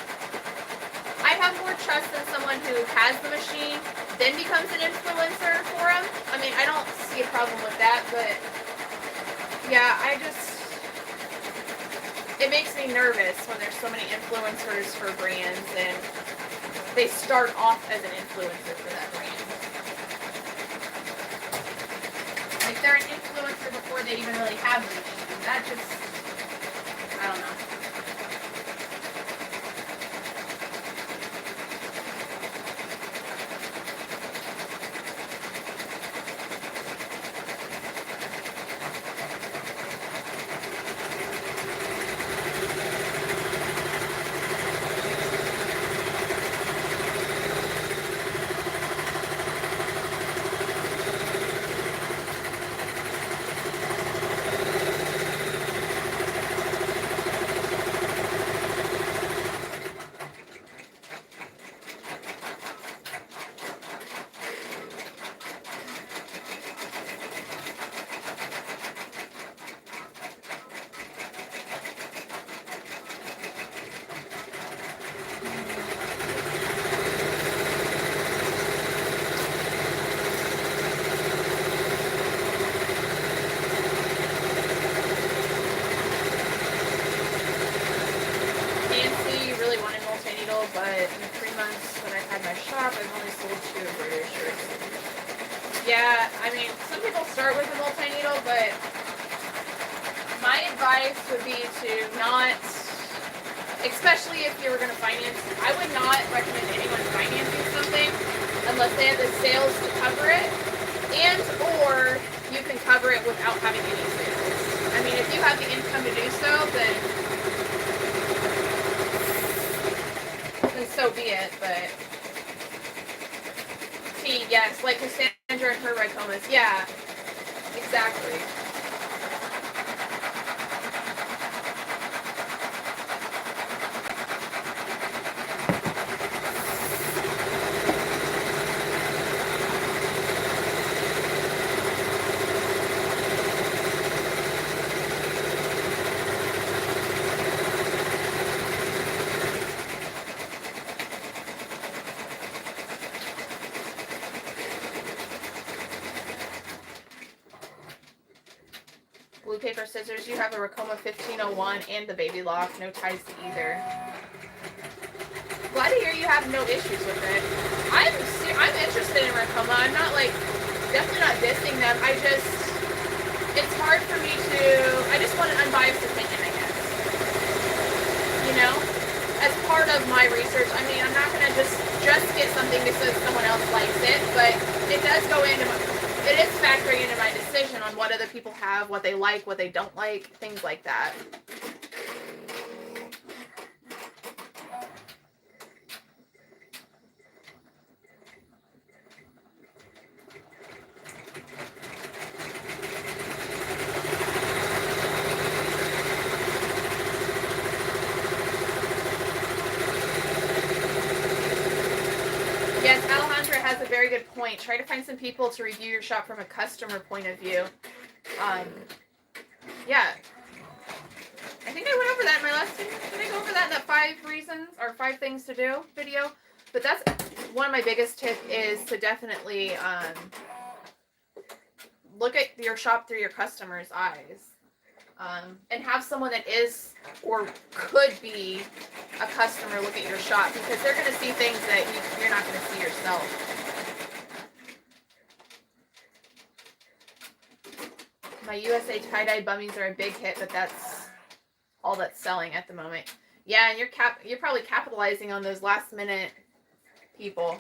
have more trust than someone who has the machine, then becomes an influencer for them. I mean, I don't see a problem with that, but yeah, it makes me nervous when there's so many influencers for brands and they start off as an influencer for that brand. Like, they're an influencer before they even really have the machine. That just, I don't know. But in the 3 months that I've had my shop, I've only sold 2 embroidery shirts. Yeah, I mean, some people start with a multi-needle, but My advice would be to not, especially if you were going to finance, I would not recommend anyone financing something unless they have the sales to cover it, and or you can cover it without having any sales. I mean, if you have the income to do so, then so be it. But see, yes, like Cassandra and her Ricomas, yeah, exactly. Blue paper scissors, you have a Ricoma 1501 and the baby lock, no ties to either. Glad to hear you have no issues with it. I'm interested in Ricoma. I'm not like, definitely not dissing them. It's hard for me to, I just want an unbiased opinion, I guess. You know? As part of my research, I mean, I'm not going to just get something because someone else likes it, but it does go into it is factoring into my decision on what other people have, what they like, what they don't like, things like that. Yes, Alejandra has a very good point. Try to find some people to review your shop from a customer point of view. Yeah. I think I went over that in my last video. Did I go over that in that 5 reasons or 5 things to do video? But that's one of my biggest tips, is to definitely look at your shop through your customer's eyes. And have someone that is or could be a customer look at your shop, because they're going to see things that you're not going to see yourself. My USA tie-dye bummies are a big hit, but that's all that's selling at the moment. Yeah, and you're probably capitalizing on those last-minute people.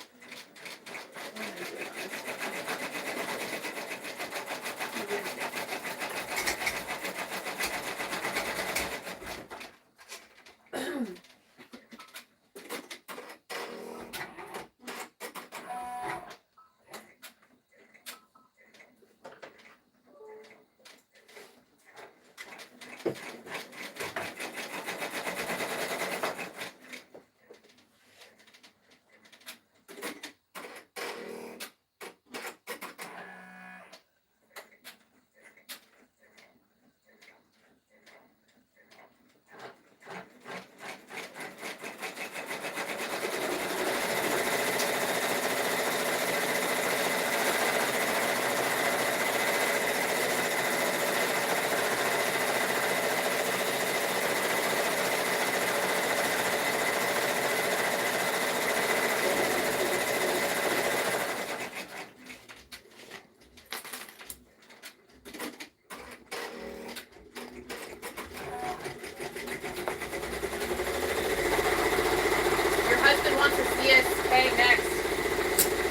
Okay, next.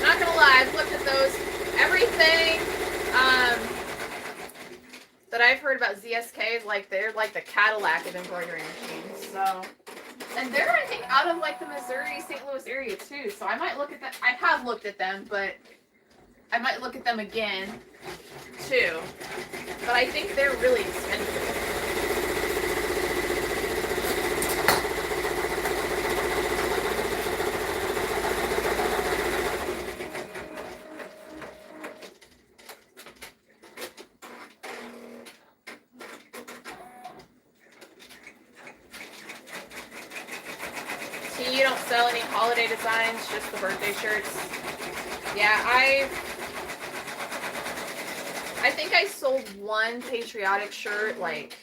Not gonna lie, I've looked at those. Everything that I've heard about ZSK is like they're like the Cadillac of embroidery machines. So, and they're I think out of like the Missouri, St. Louis area too. So I might look at that. I have looked at them, but I might look at them again too. But I think they're really expensive. You don't sell any holiday designs, just the birthday shirts. Yeah, I think I sold one patriotic shirt like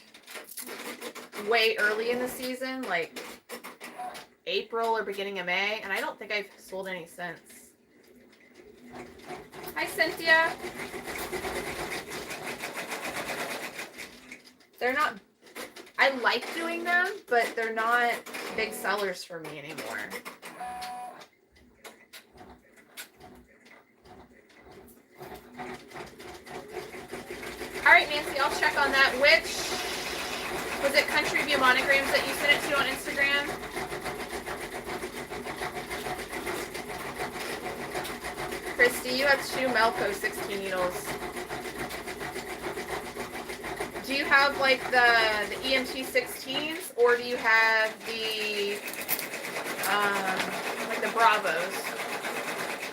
way early in the season, like April or beginning of May, and I don't think I've sold any since. Hi, Cynthia. They're not, I like doing them, but they're not big sellers for me anymore. All right, Nancy, I'll check on that. Which, was it Country View Monograms that you sent it to on Instagram? Christy, you have 2 Melco 16 needles. Do you have like the EMT 16s, or do you have the like the Bravos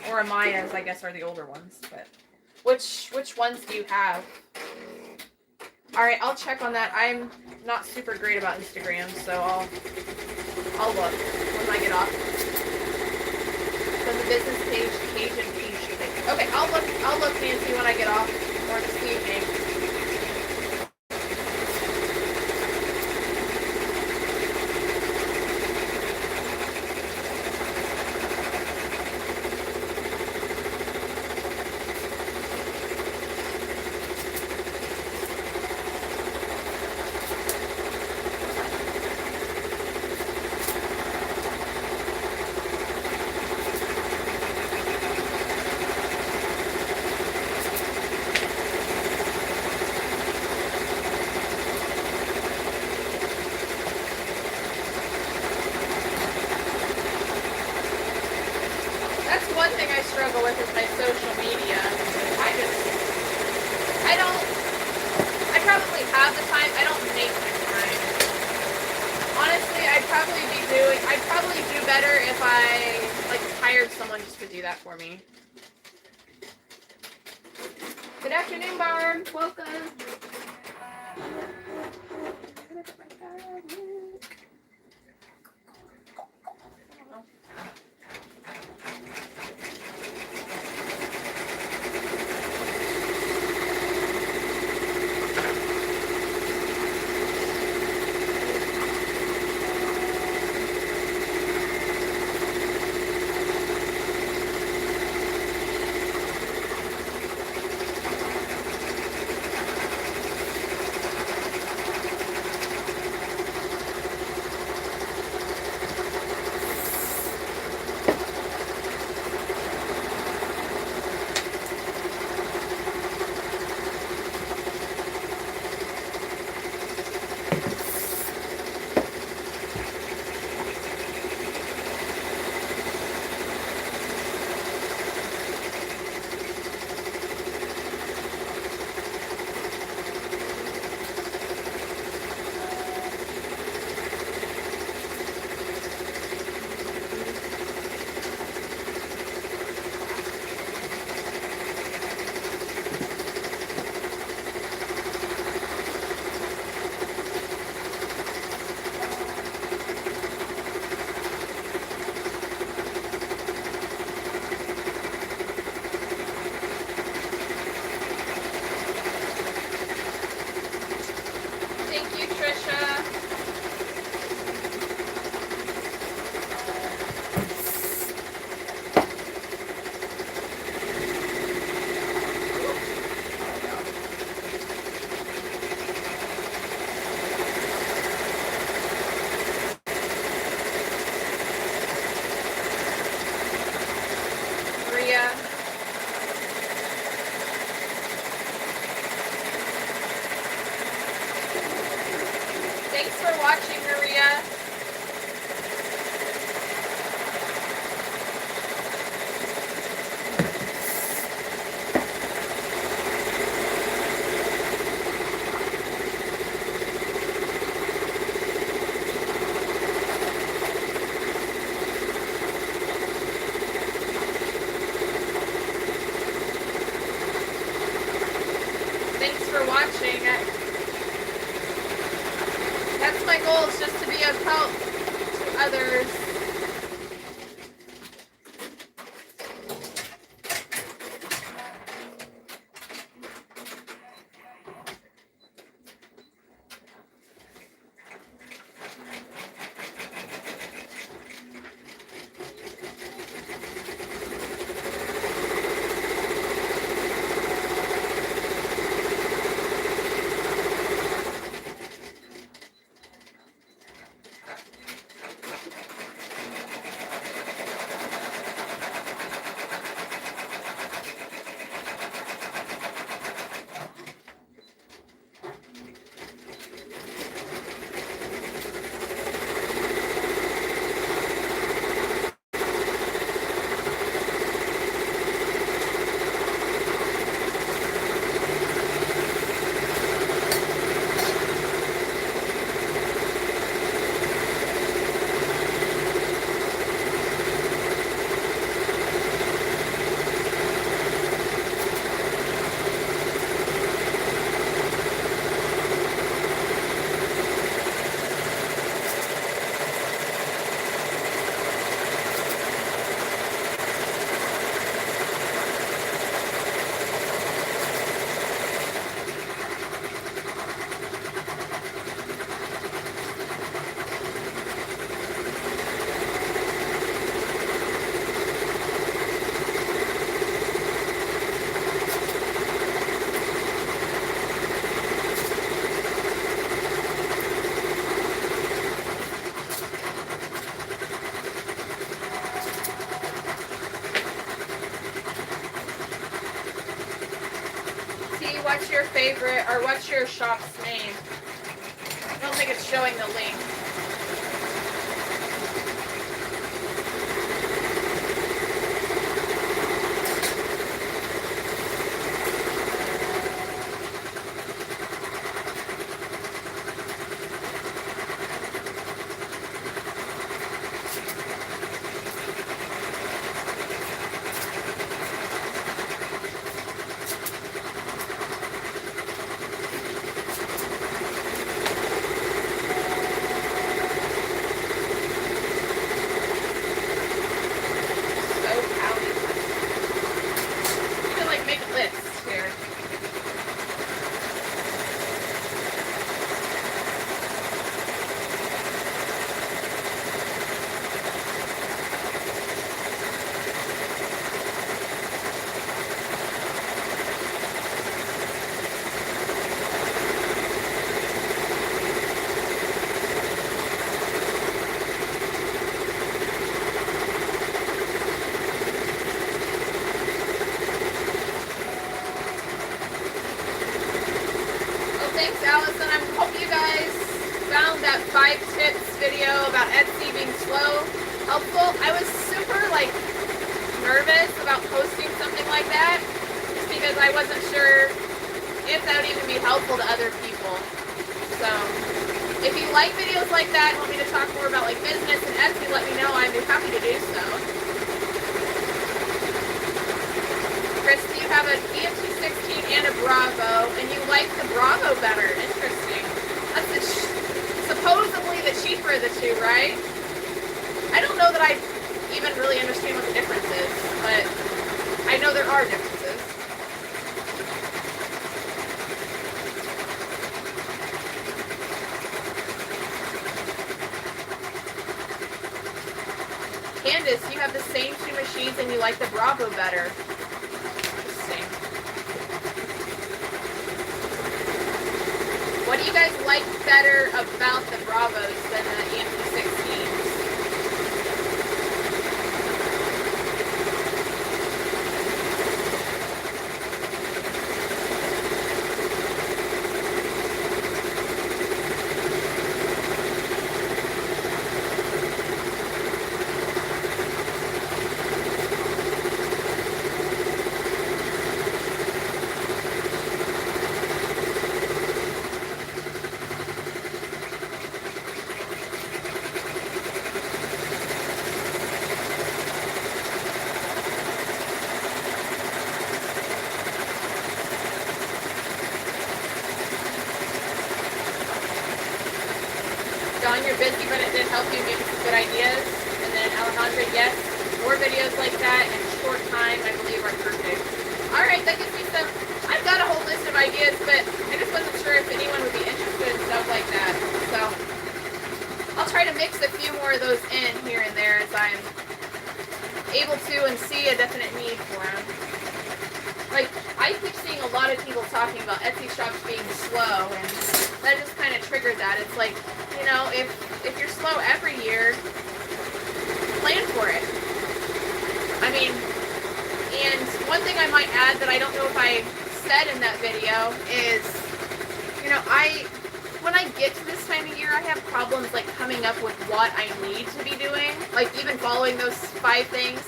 or Amayas? I guess are the older ones. But which ones do you have? All right, I'll check on that. I'm not super great about Instagram, so I'll look when I get off. So the business page, Cajun pea shooting. Okay, I'll look, Nancy, when I get off, or this evening. For me. Good afternoon, Barb. Welcome. That's my goal, is just to be of help to others. what's your favorite, or what's your shop's name? I don't think it's showing the link. Thanks, Allison. I hope you guys found that 5 tips video about Etsy being slow helpful. I was super nervous about posting something like that just because I wasn't sure if that would even be helpful to other people. So if you like videos like that and want me to talk more about business and Etsy, let me know. I'd be happy to do so. Christy, you have an EMT16 and a Bravo, and you like the Bravo better. Interesting. That's supposedly the cheaper of the two, right? I don't know that I even really understand what the difference is, but I know there are differences. Candace, you have the same 2 machines and you like the Bravo better. What do you guys like better about the Bravos than the EMT16s? John, you're busy, but it did help you give some good ideas. And then Alejandra, yes, more videos like that in a short time, I believe, are perfect. All right, that gives me some, I've got a whole list of ideas, but I just wasn't sure if anyone would be interested in stuff like that. So I'll try to mix a few more of those in here and there as I'm able to and see a definite need for them. I keep seeing a lot of people talking about Etsy shops being slow, and that just kind of triggered that. It's if you're slow every year, plan for it. I mean, and one thing I might add that I don't know if I said in that video is, when I get to this time of year, I have problems coming up with what I need to be doing. Even following those 5 things,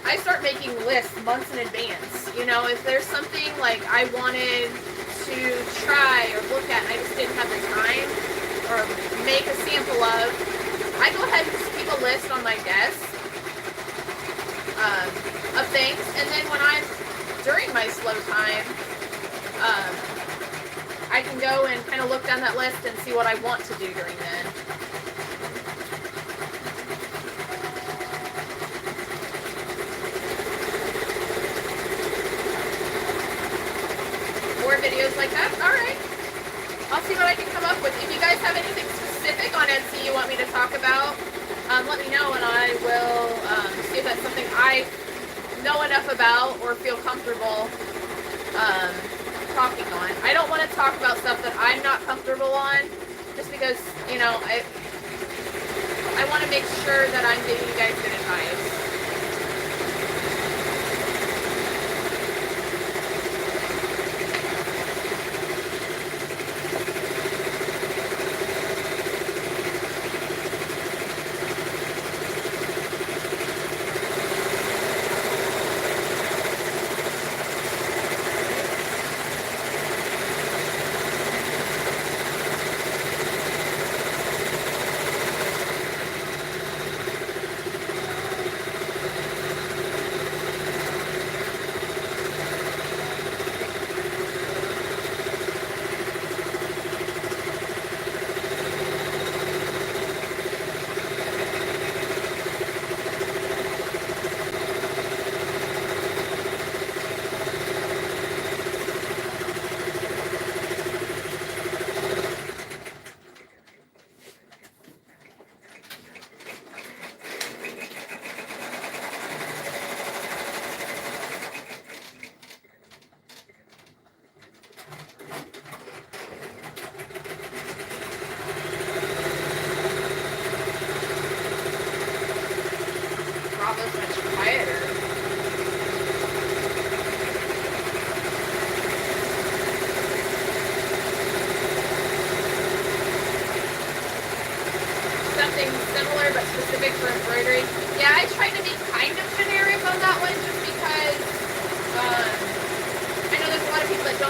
I start making lists months in advance. If there's something I wanted to try or look at and I just didn't have the time or make a sample of, I go ahead and just keep a list on my desk of things, and then when I'm during my slow time, I can go and kind of look down that list and see what I want to do during then. More videos like that? Alright. I'll see what I can come up with. If you guys have anything specific on Etsy you want me to talk about, let me know and I will see if that's something I know enough about or feel comfortable talking on. I don't want to talk about stuff that I'm not comfortable on just because, I want to make sure that I'm giving you guys good advice.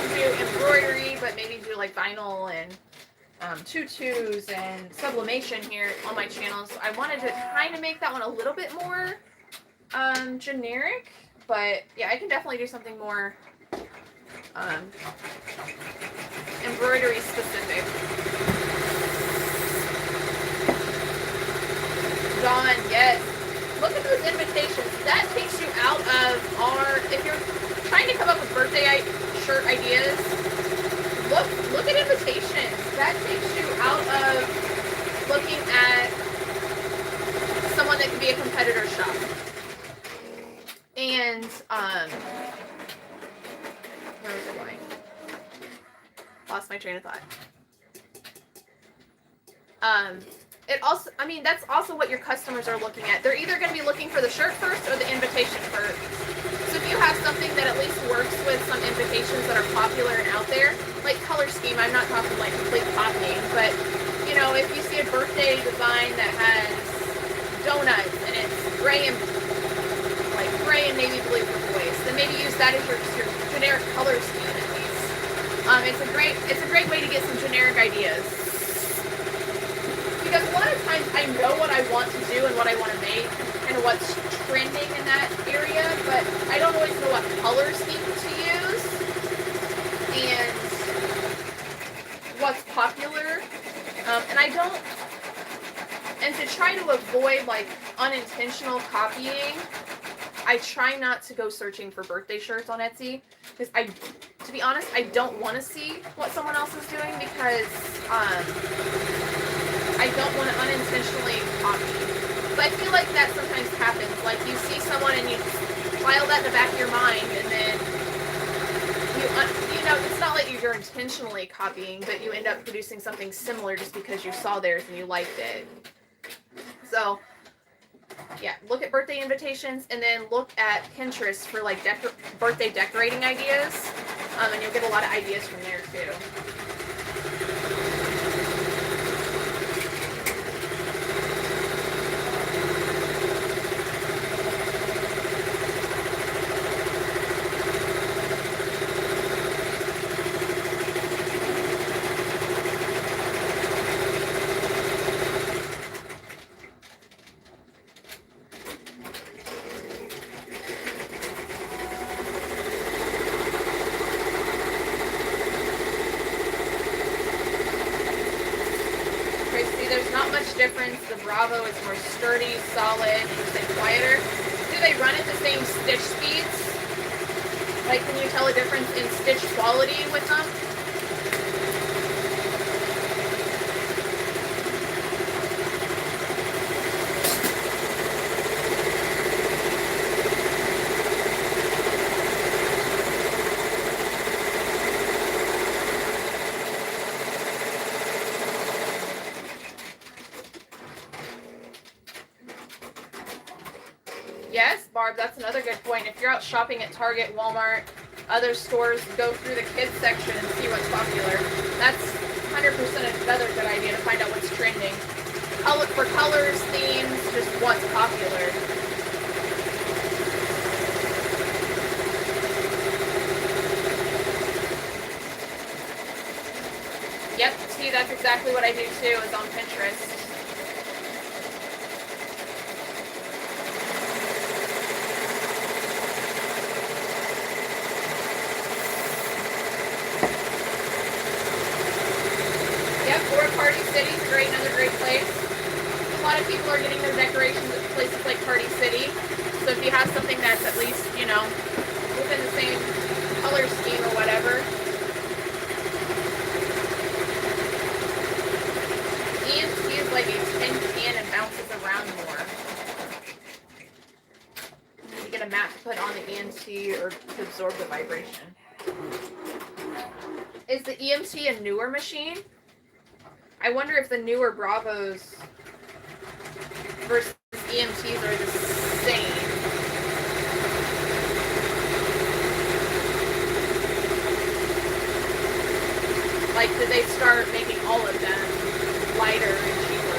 don't do embroidery, but maybe do like vinyl and tutus and sublimation here on my channel. So I wanted to kind of make that one a little bit more generic, but yeah, I can definitely do something more embroidery specific. Dawn, yes. Look at those invitations. That takes you out of if you're trying to come up with birthday shirt ideas, look at invitations. That takes you out of looking at someone that could be a competitor shop. And, where was I going? Lost my train of thought. It also, I mean, that's also what your customers are looking at. They're either going to be looking for the shirt first or the invitation first. So if you have something that at least works with some invitations that are popular and out there, like color scheme, I'm not talking like complete copying, but you know, if you see a birthday design that has donuts and it's gray and navy blue for boys, then maybe use that as your generic color scheme at least. It's a great way to get some generic ideas. Because a lot of times I know what I want to do and what I want to make and what's trending in that area, but I don't always know what color scheme to use and what's popular. And to try to avoid like unintentional copying, I try not to go searching for birthday shirts on Etsy because to be honest, I don't want to see what someone else is doing because I don't want to unintentionally copy. But I feel like that sometimes happens. Like you see someone and you file that in the back of your mind, and then you know it's not like you're intentionally copying, but you end up producing something similar just because you saw theirs and you liked it. So yeah, look at birthday invitations and then look at Pinterest for like birthday decorating ideas, and you'll get a lot of ideas from there too. Bravo is more sturdy, solid, and quieter. Do they run at the same stitch speeds? Like, can you tell a difference in stitch quality with them? Yes, Barb, that's another good point. If you're out shopping at Target, Walmart, other stores, go through the kids section and see what's popular. That's 100% another good idea to find out what's trending. For colors, themes, just what's popular. Yep, see, that's exactly what I do too, is on Pinterest. City's another great place. A lot of people are getting their decorations at places like Party City. So if you have something that's at least, you know, within the same color scheme or whatever. EMT is like a tin can and bounces around more. You get a mat to put on the EMT or to absorb the vibration. Is the EMT a newer machine? I wonder if the newer Bravos versus EMTs are the same. Like, did they start making all of them lighter and cheaper?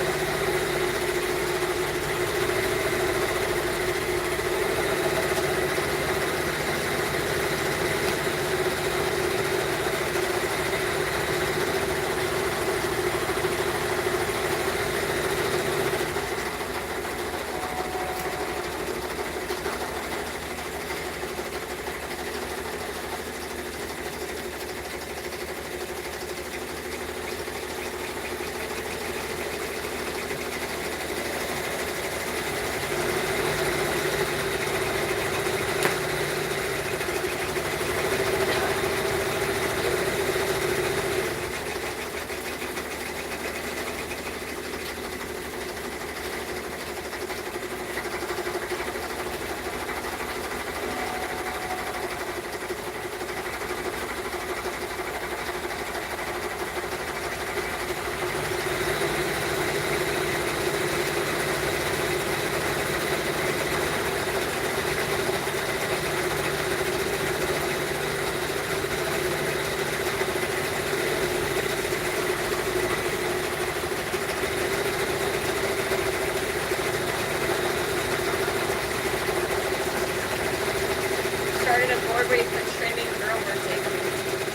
everybody's been trending girl birthday.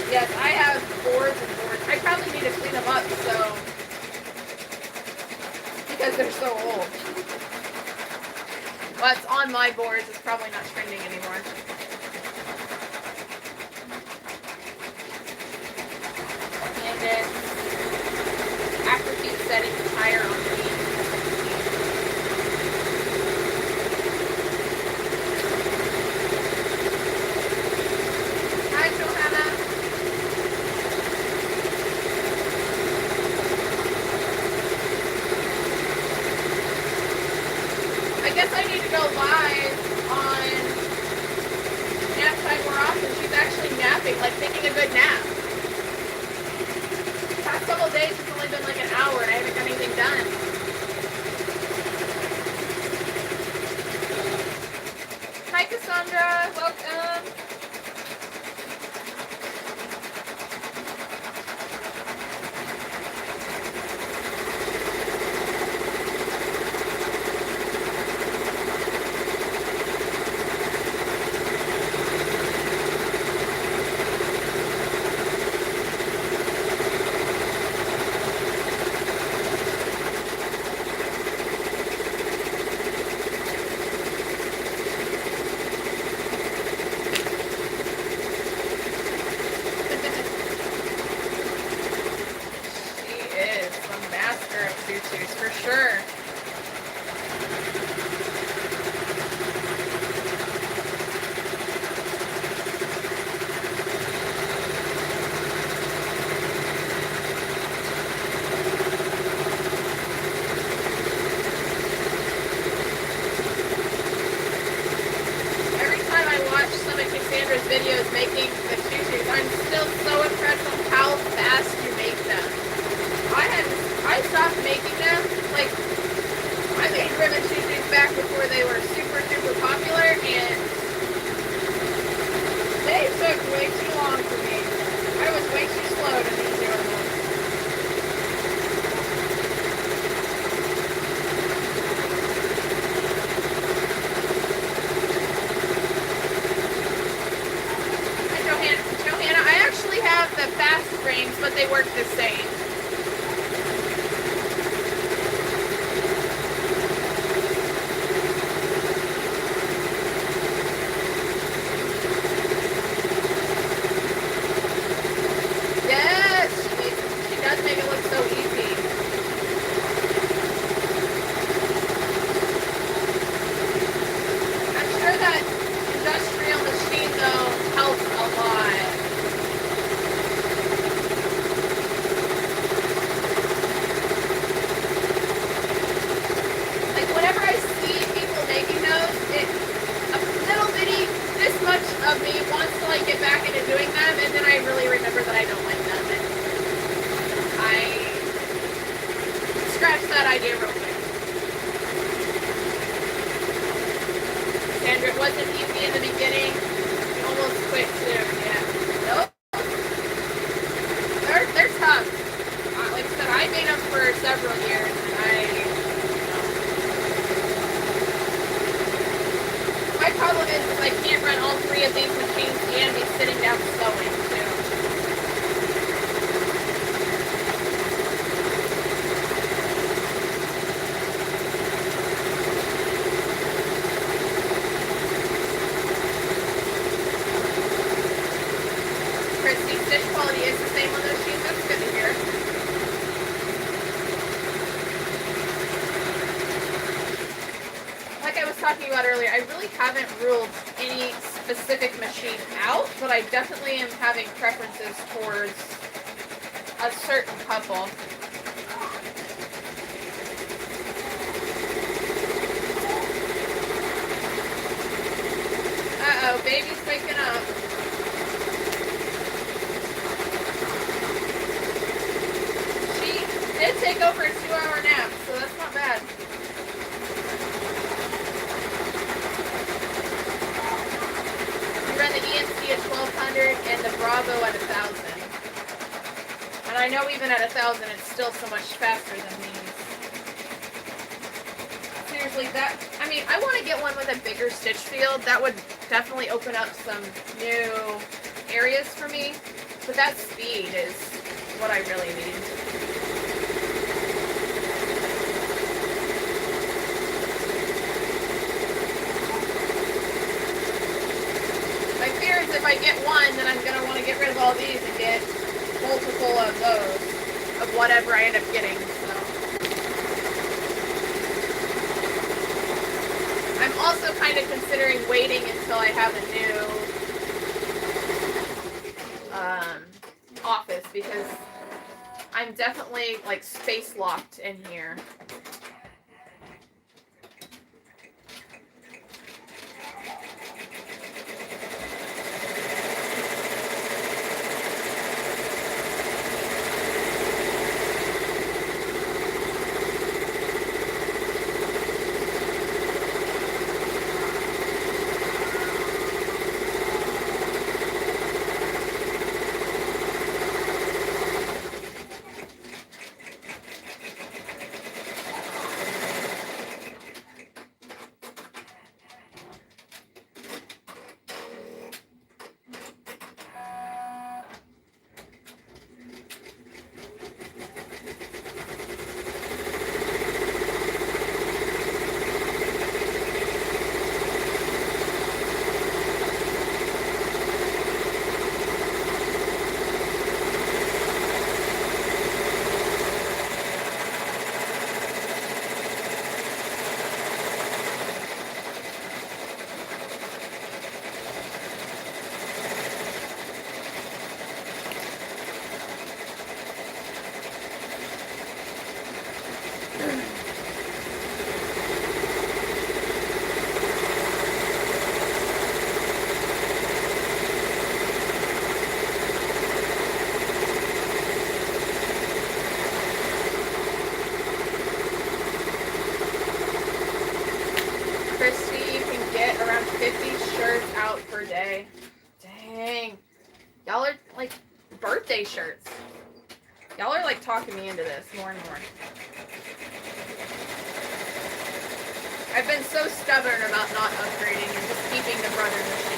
Yes, I have boards and boards. I probably need to clean them up, so because they're so old. What's on my boards is probably not trending anymore. And then after keep setting the tire on the beam. Hi, Johanna. I guess I need to go live on nap time more often. She's actually napping, like taking a good nap. The past couple of days it's only been like an hour and I haven't got anything done. Hi Cassandra, welcome. For sure. Every time I watch some of Cassandra's videos making the tutus, I'm still so impressed on how fast you make them. I stopped making them, like, I made ribbon tutus back before they were super, super popular, and they took way too long for me. I was way too slow to make them. Hi, Johanna, I actually have the fast frames, but they work the same. Of me wants to like get back into doing them, and then I really remember that I don't like them, and I scratched that idea real quick. And it wasn't easy in the beginning. You almost quit too, yeah. Nope. They're tough. Like I said, I made them for several years, and my problem is I can't run all three of these machines and be sitting down sewing too. Christy, stitch quality is the same on those sheets. That's good to hear. Like I was talking about earlier, I really haven't ruled any specific machine out, but I definitely am having preferences towards a certain couple. Uh-oh, baby's waking up. She did take over a 2-hour nap, so that's not bad. Run the EMC at 1200 and the Bravo at 1000. And I know even at 1000 it's still so much faster than these. Seriously, I mean, I want to get one with a bigger stitch field. That would definitely open up some new areas for me. But that speed is what I really need. My fear is if I get one, then I'm going to want to get rid of all these and get multiple of those, of whatever I end up getting. So I'm also kind of considering waiting until I have a new office, because I'm definitely like space locked in here. Around 50 shirts out per day. Dang. Y'all are like birthday shirts. Y'all are like talking me into this more and more. I've been so stubborn about not upgrading and just keeping the brother machines.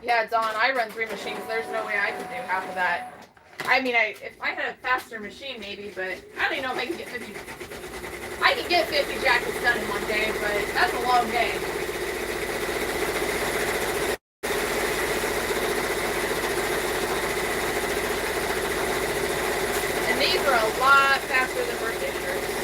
Yeah, Dawn, I run 3 machines. There's no way I can do half of that. I mean, if I had a faster machine, maybe, but I don't even know if I can get 50. I can get 50 jackets done in one day, but that's a long day. And these are a lot faster than birthday shirts.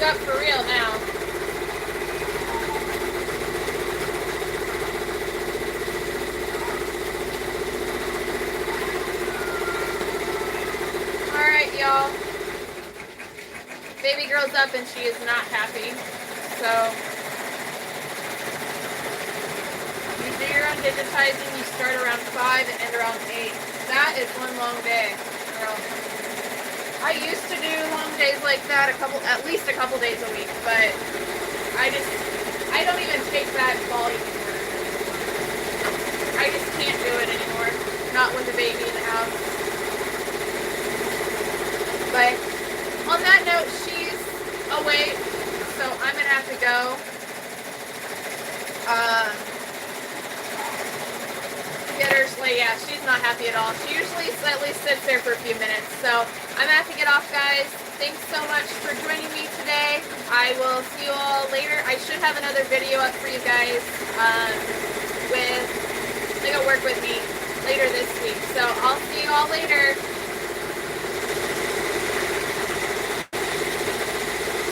up for real now. Alright, y'all. Baby girl's up and she is not happy. So, you do your own digitizing. You start around 5 and end around 8. That is one long day, girl. I used to do long days like that at least a couple days a week, but I don't even take that volume anymore. I just can't do it anymore. Not with a baby in the house. But on that note, she's awake, so I'm gonna have to go. Get her, yeah, she's not happy at all. She usually at least sits there for a few minutes. So I'm gonna have to get off, guys. Thanks so much for joining me today. I will see you all later. I should have another video up for you guys with like a work with me later this week. So I'll see you all later.